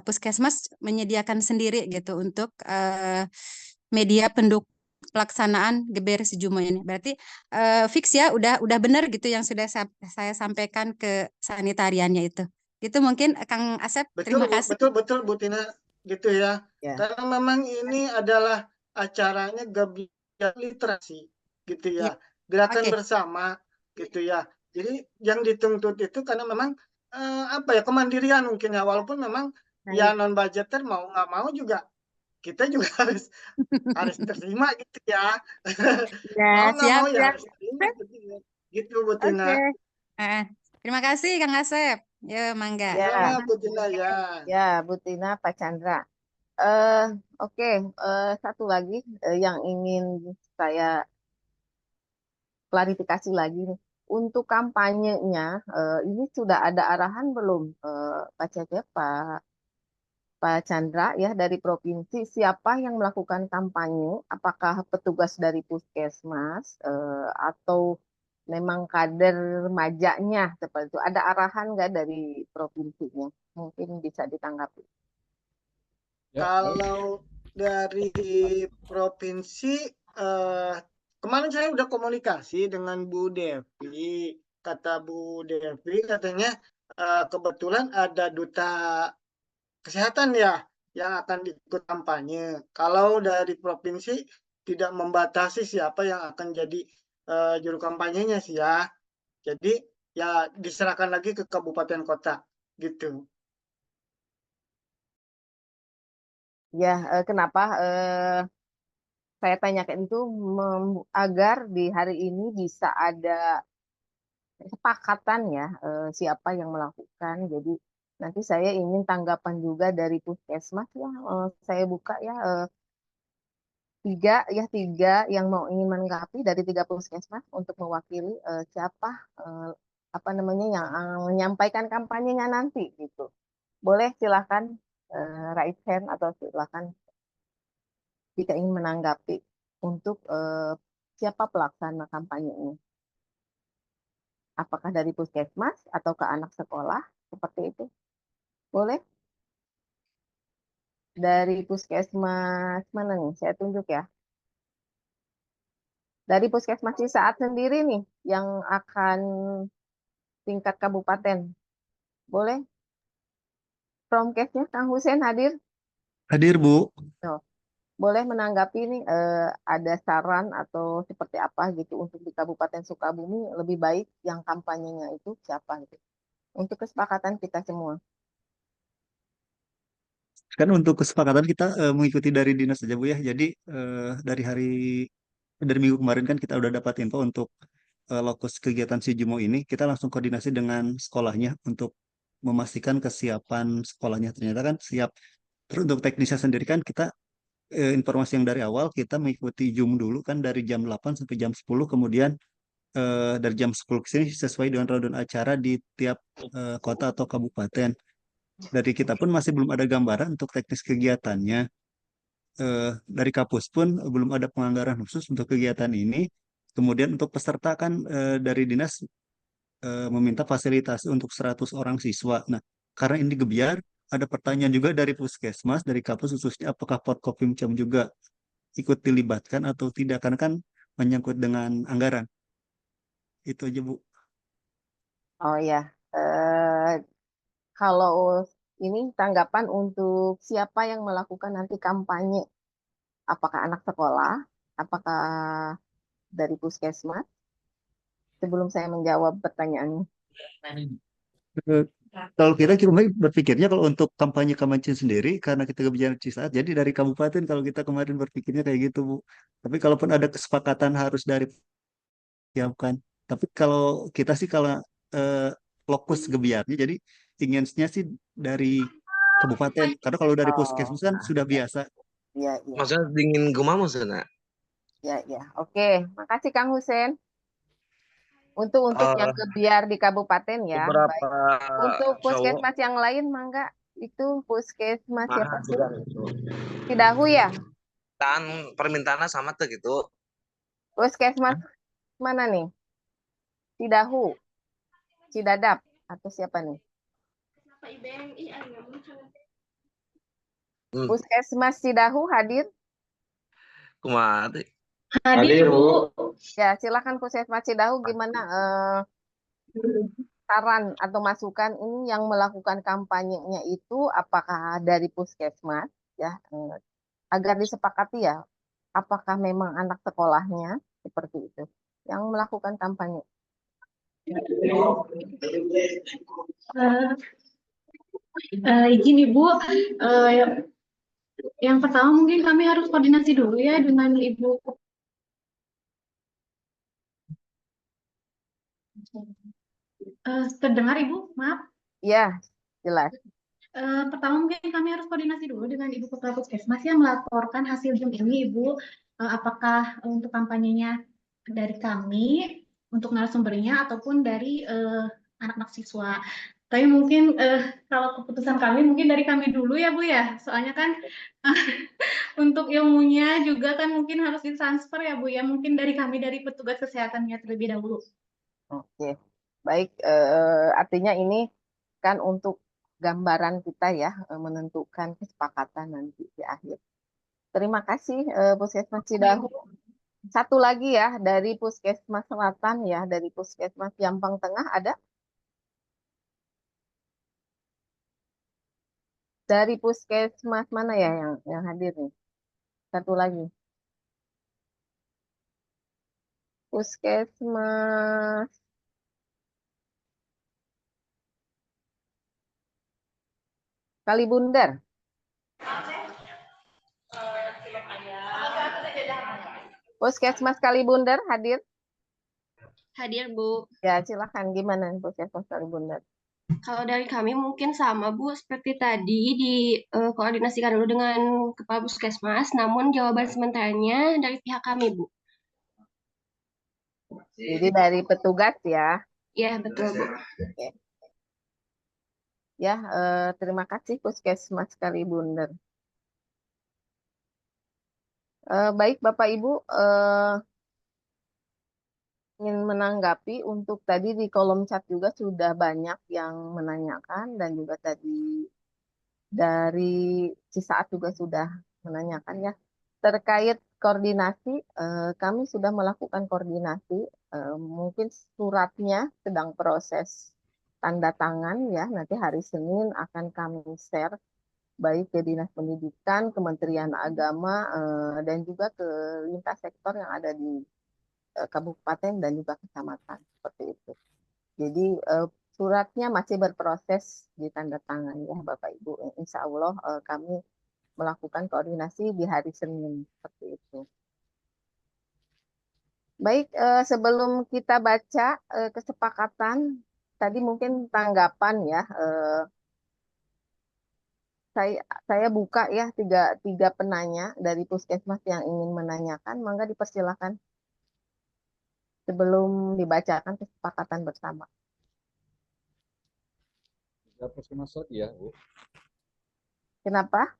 Puskesmas menyediakan sendiri gitu untuk media pendukung pelaksanaan GBR Sejumo ini. Berarti fix ya, udah benar gitu yang sudah saya sampaikan ke sanitariannya itu. Gitu mungkin Kang Asep, terima kasih. Betul Bu Tina, gitu ya. Ya. Karena memang ini adalah acaranya GBR literasi, gitu ya. Gerakan Oke. bersama, gitu ya. Jadi yang dituntut itu karena memang kemandirian mungkin ya, walaupun memang ya non budgeter mau nggak mau juga kita juga harus terima gitu ya. Ya, Mau nggak siap, mau ya siap. harus terima gitu Bu Oke. Tina. Terima kasih Kang Asep. Ya, mangga. Ya. Sama Bu Tina ya. Ya, Bu Tina, Pak Chandra. Oke, satu lagi yang ingin saya klarifikasi lagi nih. Untuk kampanyenya, ini sudah ada arahan belum, Pak Cecep, Pak Chandra ya dari provinsi siapa yang melakukan kampanye? Apakah petugas dari puskesmas atau memang kader remajanya seperti itu? Ada arahan nggak dari provinsinya? Mungkin bisa ditanggapi. Ya, Kalau dari provinsi, kemarin saya udah komunikasi dengan Bu Devi. Kata Bu Devi katanya kebetulan ada duta kesehatan ya yang akan ikut kampanye. Kalau dari provinsi tidak membatasi siapa yang akan jadi juru kampanyenya sih ya. Jadi ya diserahkan lagi ke kabupaten kota gitu. Ya, kenapa saya tanyakan itu agar di hari ini bisa ada kesepakatan ya siapa yang melakukan. Jadi nanti saya ingin tanggapan juga dari puskesmas ya. Saya buka ya tiga yang mau ingin menanggapi dari 3 puskesmas untuk mewakili siapa apa namanya yang menyampaikan kampanyenya nanti gitu. Boleh silakan raise hand atau silakan jika ingin menanggapi untuk siapa pelaksana kampanye ini. Apakah dari puskesmas atau ke anak sekolah seperti itu? Boleh? Dari puskesmas mana nih? Saya tunjuk ya. Dari puskesmas Cisaat sendiri nih yang akan tingkat kabupaten. Boleh? Promkesnya Kang Husen hadir? Hadir, Bu. Oh, boleh menanggapi nih ada saran atau seperti apa gitu untuk di Kabupaten Sukabumi lebih baik yang kampanyenya itu siapa gitu. Untuk kesepakatan kita semua. Kan untuk kesepakatan kita mengikuti dari dinas saja, Bu ya. Jadi dari minggu kemarin kan kita udah dapat info untuk lokus kegiatan si Jumo ini. Kita langsung koordinasi dengan sekolahnya untuk memastikan kesiapan sekolahnya. Ternyata kan siap. Terus untuk teknisnya sendiri kan kita informasi yang dari awal kita mengikuti Zoom dulu kan dari jam 8 sampai jam 10, kemudian dari jam 10 ke sini sesuai dengan rundown acara di tiap kota atau kabupaten. Dari kita pun masih belum ada gambaran untuk teknis kegiatannya. Dari kampus pun belum ada penganggaran khusus untuk kegiatan ini. Kemudian untuk peserta kan dari dinas meminta fasilitas untuk 100 orang siswa. Nah, karena ini Gebiar, ada pertanyaan juga dari puskesmas, dari kampus khususnya apakah Porkopimcam juga ikut dilibatkan atau tidak, karena kan menyangkut dengan anggaran. Itu aja, Bu. Oh ya, kalau ini tanggapan untuk siapa yang melakukan nanti kampanye, apakah anak sekolah, apakah dari puskesmas? Sebelum saya menjawab pertanyaannya. Eh, Kalau kita cuma berpikirnya kalau untuk kampanye Kamancin sendiri, karena kita kebijakan Cisaat, jadi dari kabupaten kalau kita kemarin berpikirnya kayak gitu, Bu. Tapi kalaupun ada kesepakatan harus dari siapkan. Tapi kalau kita sih kalau eh, lokus Gebiarnya, jadi inginnya sih dari kabupaten. Karena kalau dari Oh, puskesmas kan sudah biasa. iya, iya, Maksudnya dingin gema maksudnya? iya, iya. Oke, makasih Kang Husen. Untuk yang Eh, kebiar di kabupaten ya, beberapa baik. Untuk cowok puskesmas yang lain, mangga itu puskesmas siapa mahal sih? juga gitu. Cidahu ya? Dan permintaannya sama tuh gitu. Puskesmas mana nih? Cidahu, Cidadap, atau siapa nih? Hmm, Puskesmas Cidahu hadir? kumaha teh? Hadir, Bu. Ya, silakan Puskesmas Cidahu gimana saran atau masukan ini yang melakukan kampanyenya itu apakah dari Puskesmas ya agar disepakati ya apakah memang anak sekolahnya seperti itu yang melakukan kampanye. Izin Ibu, yang pertama mungkin kami harus koordinasi dulu ya dengan Ibu. Terdengar Ibu? Maaf. Ya, jelas. Pertama mungkin kami harus koordinasi dulu dengan Ibu Kepala Puskesmas yang melaporkan hasil Zoom ini Ibu. Apakah untuk kampanyenya dari kami, untuk narasumbernya, ataupun dari anak-anak siswa. Tapi mungkin kalau keputusan kami mungkin dari kami dulu ya Bu ya. Soalnya kan untuk ilmunya juga kan mungkin harus ditransfer ya Bu ya. Mungkin dari kami dari petugas kesehatannya terlebih dahulu. Oke, baik. Artinya ini kan untuk gambaran kita ya menentukan kesepakatan nanti di akhir. Terima kasih Puskesmas Cidahu. Satu lagi ya dari Puskesmas Selatan ya, dari Puskesmas Jampang Tengah ada? Dari Puskesmas mana ya yang hadir nih? Satu lagi. Puskesmas Kalibundar. Puskesmas Kalibundar hadir? Hadir, Bu. Ya, silakan gimana Puskesmas Kalibundar? Kalau dari kami mungkin sama, Bu, seperti tadi dikoordinasikan dulu dengan Kepala Puskesmas, namun jawaban sementaranya dari pihak kami, Bu. Jadi dari petugas ya. Ya, betul, Bu. Oke. Ya, terima kasih Puskesmas Kalibundar. Baik Bapak Ibu, ingin menanggapi untuk tadi di kolom chat juga sudah banyak yang menanyakan dan juga tadi dari Cisaat juga sudah menanyakan ya terkait koordinasi. Kami sudah melakukan koordinasi, mungkin suratnya sedang proses tanda tangan ya, nanti hari Senin akan kami share baik ke Dinas Pendidikan, Kementerian Agama, dan juga ke lintas sektor yang ada di kabupaten dan juga kecamatan seperti itu. Jadi suratnya masih berproses ditandatangani ya Bapak Ibu. Insya Allah kami melakukan koordinasi di hari Senin seperti itu. Baik, sebelum kita baca kesepakatan, tadi mungkin tanggapan ya. Saya buka ya tiga penanya dari Puskesmas yang ingin menanyakan, mangga dipersilakan sebelum dibacakan kesepakatan bersama. Ya, puskesmas lagi ya, Bu. Kenapa?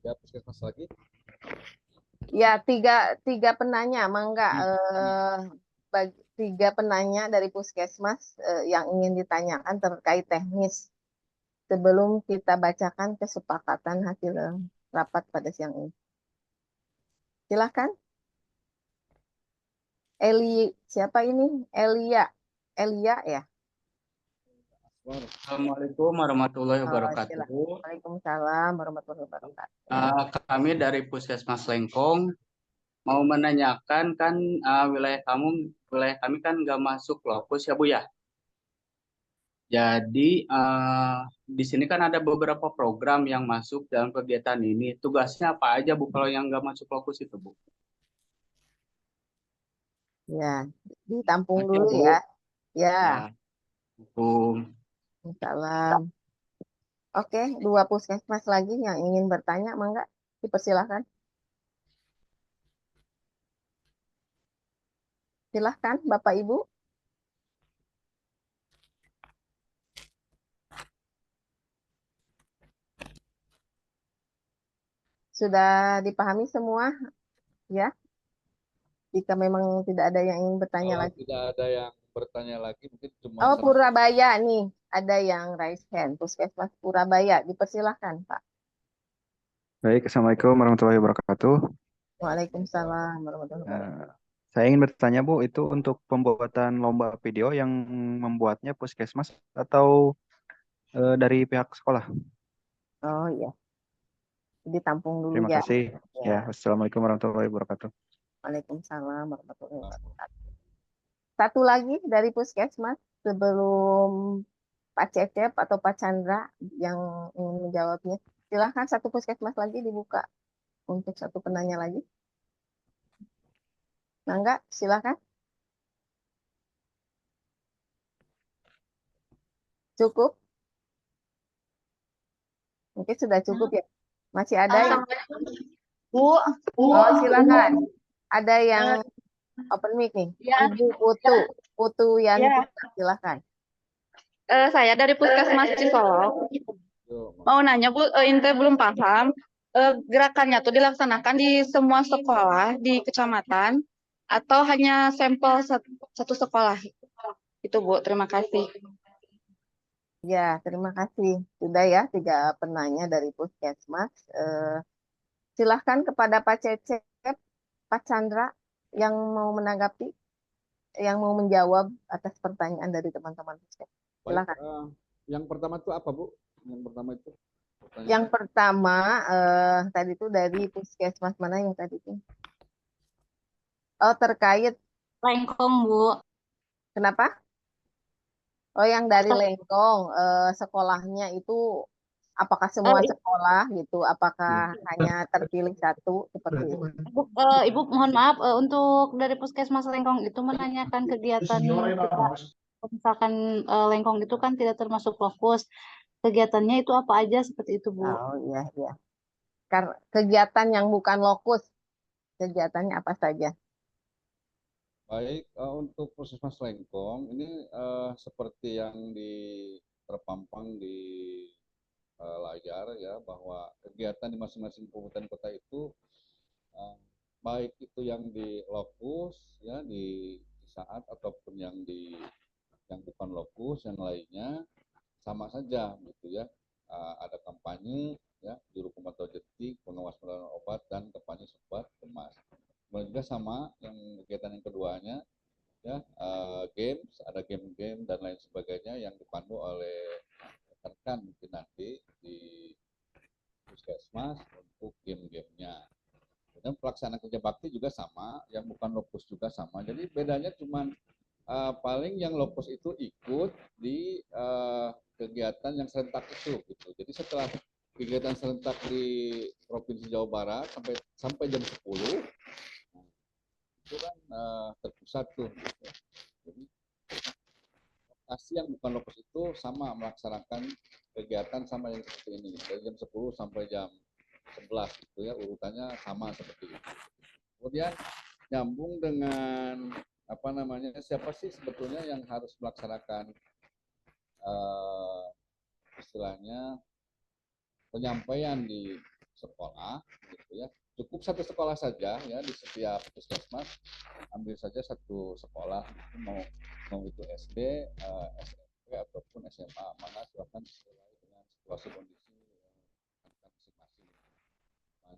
Ya, puskesmas lagi. Ya, tiga penanya, mangga tiga penanya dari Puskesmas yang ingin ditanyakan terkait teknis sebelum kita bacakan kesepakatan hasil rapat pada siang ini. Silakan. Siapa ini? Elia ya? Assalamualaikum warahmatullahi wabarakatuh. Waalaikumsalam warahmatullahi wabarakatuh. Kami dari Puskesmas Lengkong mau menanyakan kan wilayah kami kan nggak masuk lokus ya Bu ya. Jadi di sini kan ada beberapa program yang masuk dalam kegiatan ini. Tugasnya apa aja Bu kalau yang nggak masuk lokus itu Bu? Ya, ditampung Oke, dulu Bu. ya. Ya, Ya, hukum. salam. Oke, dua Puskesmas lagi yang ingin bertanya, mangga dipersilahkan. Silahkan Bapak Ibu. Sudah dipahami semua? Ya. Jika memang tidak ada yang ingin bertanya Kalau lagi. tidak ada yang bertanya lagi, mungkin cuma Oh, Purabaya nih, ada yang raise hand. Puskesmas Purabaya, dipersilahkan Pak. Baik, Assalamualaikum warahmatullahi wabarakatuh. Waalaikumsalam warahmatullahi wabarakatuh. Saya ingin bertanya, Bu, itu untuk pembuatan lomba video yang membuatnya Puskesmas atau dari pihak sekolah? Oh iya, ditampung dulu Terima ya. kasih. Ya. Ya, Wassalamualaikum warahmatullahi wabarakatuh. Waalaikumsalam warahmatullahi wabarakatuh. Satu lagi dari Puskesmas sebelum Pak Cecep atau Pak Chandra yang ingin menjawabnya. Silahkan satu Puskesmas lagi dibuka untuk satu penanya lagi. Nah, enggak, silahkan. Cukup? Mungkin sudah cukup ya. Masih ada yang? Bu. Oh, silakan. Ada yang open mic nih. Ya. Ibu Putu Yanti, silakan. Saya dari Puskesmas Cisolok. Mau nanya Bu, Inte belum paham. Gerakannya tuh dilaksanakan di semua sekolah di kecamatan atau hanya sampel satu sekolah? Itu Bu, terima kasih. Ya, terima kasih. Sudah ya, 3 penanya dari Puskesmas. Silahkan kepada Pak Cecep, Pak Chandra yang mau menanggapi, yang mau menjawab atas pertanyaan dari teman-teman Puskesmas. Silahkan. Yang pertama itu apa, Bu? Yang pertama itu? Yang pertama, tadi itu dari Puskesmas mana yang tadi itu? Oh, terkait Lengkong, Bu. Kenapa? Oh, yang dari Lengkong, sekolahnya itu apakah semua sekolah gitu? Apakah hanya terpilih satu seperti itu? Ibu mohon maaf, untuk dari Puskesmas Lengkong itu menanyakan kegiatan kita. Misalkan Lengkong itu kan tidak termasuk fokus. Kegiatannya itu apa aja seperti itu, Bu? Oh iya, iya. Kegiatan yang bukan lokus, kegiatannya apa saja? Baik, untuk Puskesmas Lengkong ini seperti yang terpampang di layar ya, bahwa kegiatan di masing-masing kabupaten kota itu baik itu yang di lokus ya di saat ataupun yang bukan lokus yang lainnya sama saja gitu ya. Ada kampanye ya, juru pemantau detik, pengawas pengelolaan obat, dan kampanye sobat kemas. Kemudian juga sama yang kegiatan yang keduanya ya, games, ada game-game dan lain sebagainya yang dipandu oleh rekan mungkin nanti di Puskesmas untuk game-gamenya. Dan pelaksanaan kerja bakti juga sama, yang bukan lokus juga sama. Jadi bedanya cuma paling yang lokus itu ikut di kegiatan yang serentak itu gitu. Jadi setelah kegiatan serentak di Provinsi Jawa Barat sampai jam 10 itu kan terpusat tuh gitu. Jadi lokasi yang bukan lokus itu sama melaksanakan kegiatan sama yang seperti ini dari jam 10 sampai jam 11 gitu ya, urutannya sama seperti itu. Kemudian nyambung dengan apa namanya, siapa sih sebetulnya yang harus melaksanakan istilahnya penyampaian di sekolah gitu ya. Cukup satu sekolah saja ya, di setiap puskesmas ambil saja satu sekolah, mau itu SD, SMP ataupun SMA, mana silakan sesuai dengan situasi kondisi masing-masing.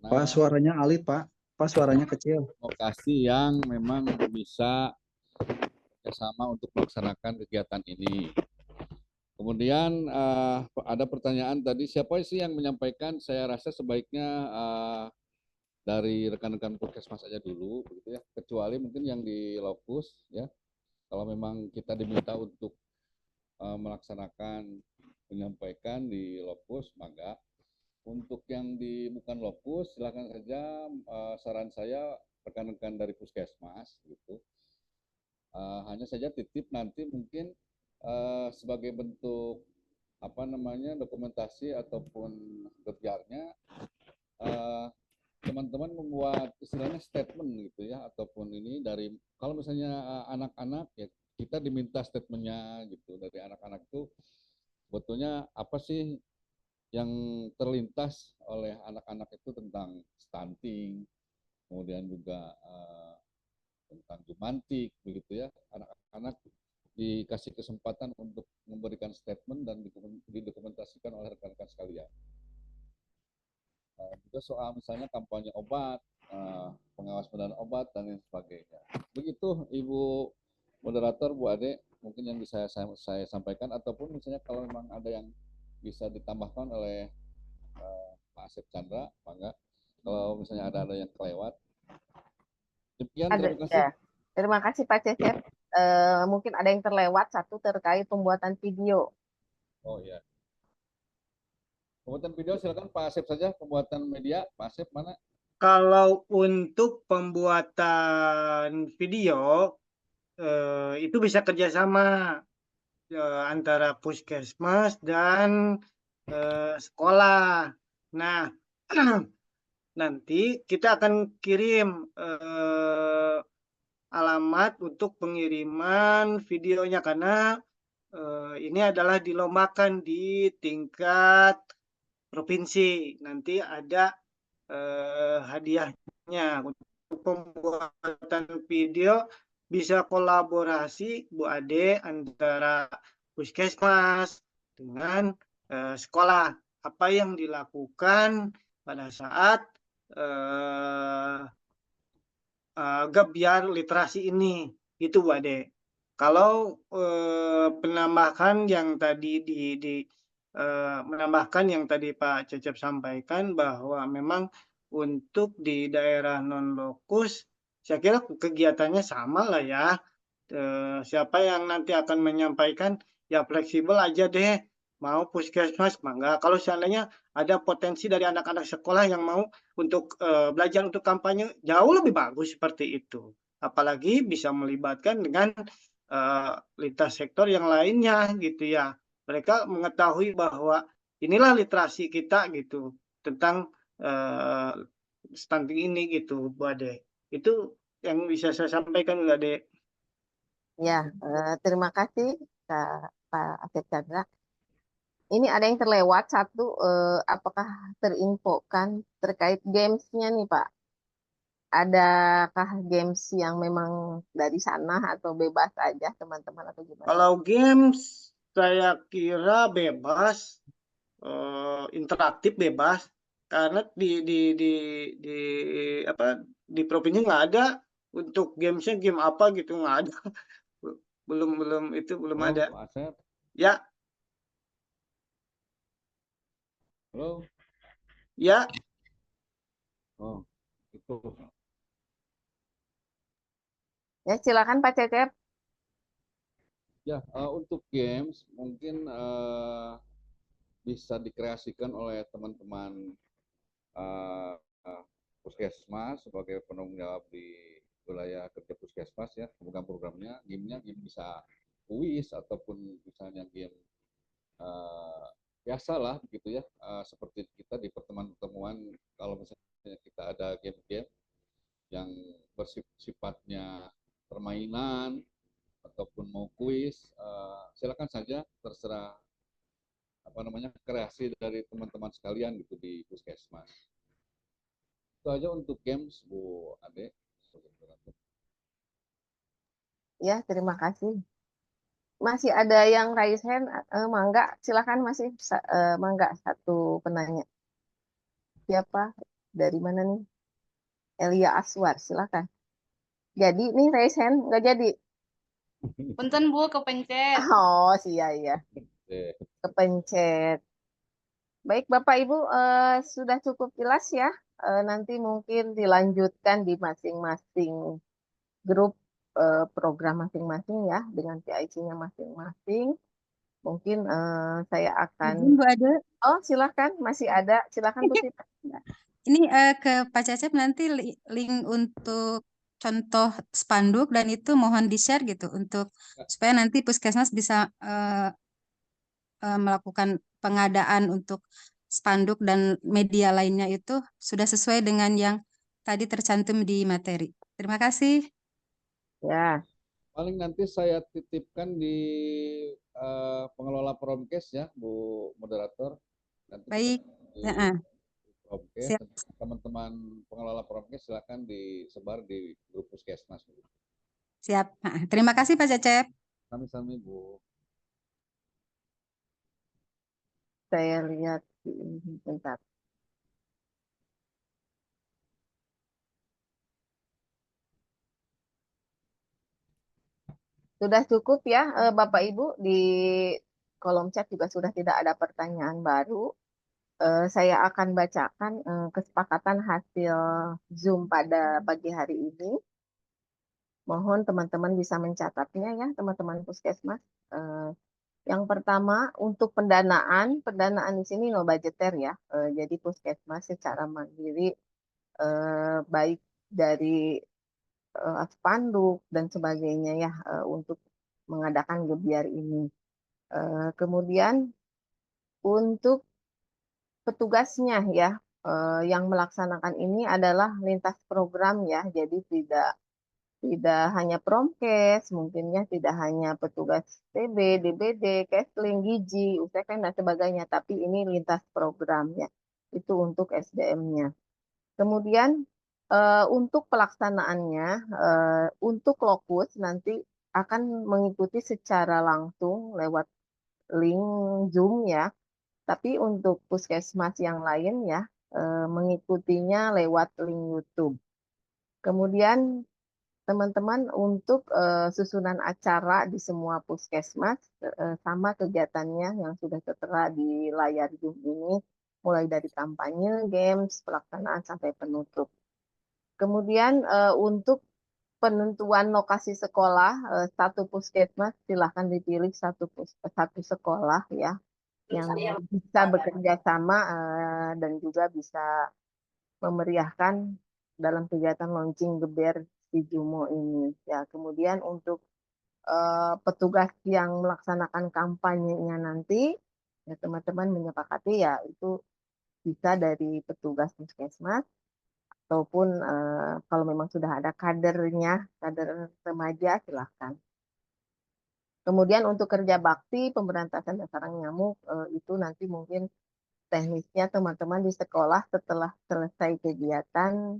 Pak, suaranya alit, Pak. Pak, suaranya kecil. Lokasi yang memang bisa bekerjasama untuk melaksanakan kegiatan ini. Kemudian ada pertanyaan tadi, siapa sih yang menyampaikan? Saya rasa sebaiknya dari rekan-rekan Puskesmas aja dulu, begitu ya. Kecuali mungkin yang di lokus, ya. Kalau memang kita diminta untuk melaksanakan menyampaikan di lokus, maka untuk yang di bukan lokus, silakan saja. Saran saya rekan-rekan dari Puskesmas, gitu. Hanya saja titip nanti mungkin sebagai bentuk apa namanya dokumentasi ataupun gebyarnya. Teman-teman membuat istilahnya statement gitu ya, ataupun ini dari kalau misalnya anak-anak ya kita diminta statementnya gitu dari anak-anak itu sebetulnya apa sih yang terlintas oleh anak-anak itu tentang stunting, kemudian juga tentang jumantik begitu ya, anak-anak dikasih kesempatan untuk memberikan statement dan didokumentasikan oleh rekan-rekan sekalian. Juga soal misalnya kampanye obat, pengawas penggunaan obat dan lain sebagainya. Begitu Ibu Moderator, Bu Ade, mungkin yang bisa saya sampaikan, ataupun misalnya kalau memang ada yang bisa ditambahkan oleh Pak Asep Chandra, mangga. Kalau misalnya ada yang kelewat. Demikian, terima kasih. Ya. Terima kasih Pak Cecep. Mungkin ada yang terlewat satu terkait pembuatan video. Oh iya. Pembuatan video silakan Pak Asep saja, pembuatan media. Pak Asep mana? Kalau untuk pembuatan video itu bisa kerjasama antara puskesmas dan sekolah. Nah, nanti kita akan kirim alamat untuk pengiriman videonya karena ini adalah dilombakan di tingkat provinsi. Nanti ada hadiahnya. Untuk pembuatan video bisa kolaborasi Bu Ade antara puskesmas dengan sekolah. Apa yang dilakukan pada saat gebiar literasi ini, itu Bu Ade. Kalau penambahan yang tadi menambahkan yang tadi Pak Cecep sampaikan bahwa memang untuk di daerah non lokus, saya kira kegiatannya sama lah ya. Siapa yang nanti akan menyampaikan, ya fleksibel aja deh. Mau puskesmas, mangga. Kalau seandainya ada potensi dari anak-anak sekolah yang mau untuk belajar untuk kampanye, jauh lebih bagus seperti itu. Apalagi bisa melibatkan dengan lintas sektor yang lainnya gitu ya. Mereka mengetahui bahwa inilah literasi kita gitu tentang stunting ini gitu, Bu Ade. Itu yang bisa saya sampaikan, Bu Ade. Ya, terima kasih Pak Asep Chandra. Ini ada yang terlewat satu, apakah terinfokan terkait gamesnya nih Pak? Adakah games yang memang dari sana atau bebas aja teman-teman atau gimana? Kalau games saya kira bebas, interaktif bebas, karena di provinsi nggak ada untuk gamesnya game apa gitu, nggak ada. belum ada. Pak Asep. Ya. Halo. Ya. Oh, itu. Ya, silakan Pak Cecep. Ya, untuk games mungkin bisa dikreasikan oleh teman-teman puskesmas sebagai penanggung jawab di wilayah kerja puskesmas ya, program-programnya, game-nya game bisa kuis ataupun misalnya game biasa lah begitu ya, seperti kita di pertemuan-pertemuan kalau misalnya kita ada game-game yang bersifatnya permainan ataupun mau kuis, silakan saja, terserah kreasi dari teman-teman sekalian gitu di puskesmas. Itu aja untuk games, Bu Ade. Ya, terima kasih. Masih ada yang raise hand, mangga, silakan masih mangga satu penanya. Siapa? Dari mana nih? Elia Aswar, silakan. Jadi nih raise hand nggak jadi. Punten Bu, kepencet. Oh, iya. Kepencet. Baik Bapak Ibu, sudah cukup jelas ya. Nanti mungkin dilanjutkan di masing-masing grup program masing-masing ya, dengan PIC-nya masing-masing. Mungkin saya akan. Bu Ade. Oh, silakan, masih ada. Silakan Bu Sita. Ini ke Pak Cecep nanti link untuk contoh spanduk dan itu mohon di-share gitu untuk supaya nanti puskesmas bisa melakukan pengadaan untuk spanduk dan media lainnya itu sudah sesuai dengan yang tadi tercantum di materi. Terima kasih. Ya. Paling nanti saya titipkan di pengelola Promkes ya, Bu Moderator. Nanti baik. Promkes, Siap. teman-teman pengelola Promkes silakan disebar di grup puskesmas. Siap. Terima kasih Pak Cecep. Sami-sami Bu. Saya lihat ini bentar. Sudah cukup ya Bapak Ibu, di kolom chat juga sudah tidak ada pertanyaan baru. Saya akan bacakan kesepakatan hasil Zoom pada pagi hari ini. Mohon teman-teman bisa mencatatnya ya, teman-teman puskesmas. Yang pertama, untuk pendanaan di sini no budgeter ya. Jadi puskesmas secara mandiri, baik dari spanduk dan sebagainya ya, untuk mengadakan gebiar ini. Kemudian untuk petugasnya ya, yang melaksanakan ini adalah lintas program ya, jadi tidak hanya Promkes, mungkinnya tidak hanya petugas TB, DBD, Kesling, Gizi, UTK dan sebagainya, tapi ini lintas program ya, itu untuk SDM-nya. Kemudian untuk pelaksanaannya, untuk lokus nanti akan mengikuti secara langsung lewat link Zoom ya, tapi untuk puskesmas yang lain ya, mengikutinya lewat link YouTube. Kemudian teman-teman untuk susunan acara di semua puskesmas sama kegiatannya yang sudah tertera di layar Zoom ini, mulai dari kampanye, games, pelaksanaan sampai penutup. Kemudian untuk penentuan lokasi sekolah, satu puskesmas silahkan dipilih satu sekolah ya, yang bisa bekerja sama dan juga bisa memeriahkan dalam kegiatan launching geber si Jumo ini ya. Kemudian untuk petugas yang melaksanakan kampanyenya nanti ya, teman-teman menyepakati ya itu bisa dari petugas puskesmas ataupun kalau memang sudah ada kadernya, kader remaja silahkan. Kemudian untuk kerja bakti pemberantasan sarang nyamuk itu nanti mungkin teknisnya teman-teman di sekolah setelah selesai kegiatan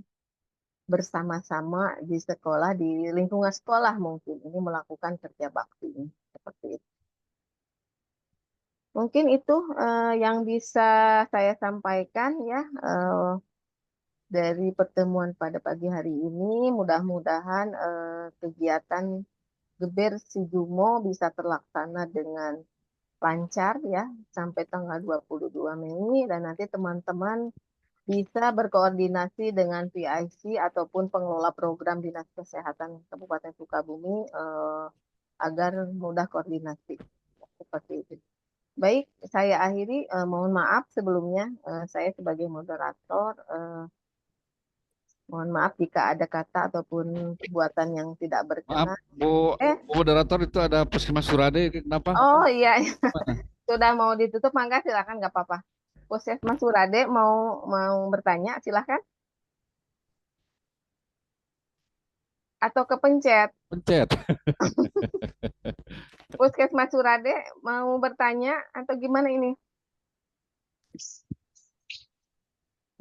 bersama-sama di sekolah, di lingkungan sekolah mungkin ini melakukan kerja bakti seperti itu. Mungkin itu yang bisa saya sampaikan ya dari pertemuan pada pagi hari ini. Mudah-mudahan kegiatan geber si Jumo bisa terlaksana dengan lancar ya sampai tanggal 22 Mei, dan nanti teman-teman bisa berkoordinasi dengan PIC ataupun pengelola program Dinas Kesehatan Kabupaten Sukabumi agar mudah koordinasi seperti itu. Baik, saya akhiri. Mohon maaf sebelumnya, saya sebagai moderator mohon maaf jika ada kata ataupun perbuatan yang tidak berkenan. Maaf Bu, moderator, itu ada Puskesmas Surade, kenapa? Oh iya, sudah mau ditutup, mangga silakan, nggak apa-apa. Puskesmas Surade mau bertanya, silakan. Atau kepencet? Pencet. Puskesmas Surade mau bertanya atau gimana ini?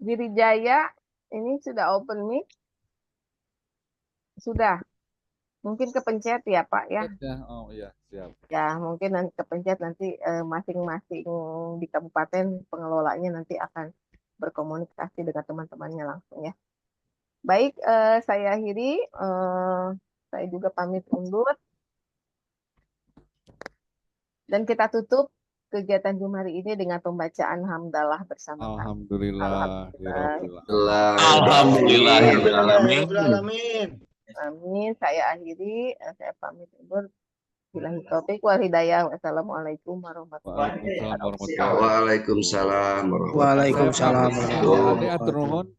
Girijaya ini sudah open mic? Sudah. Mungkin kepencet ya Pak ya? Oh iya, siap. Ya mungkin nanti kepencet, nanti masing-masing di kabupaten pengelolanya nanti akan berkomunikasi dengan teman-temannya langsung ya. Baik, saya akhiri. Saya juga pamit undur. Dan kita tutup kegiatan Zoom hari ini dengan pembacaan hamdalah bersama. Alhamdulillah. Alhamdulillah. Amin. Saya akhiri. Saya pamit undur. Billahi taufik wal hidayah. Wassalamualaikum warahmatullahi wabarakatuh. Waalaikumsalam warahmatullahi wabarakatuh. Waalaikumsalam.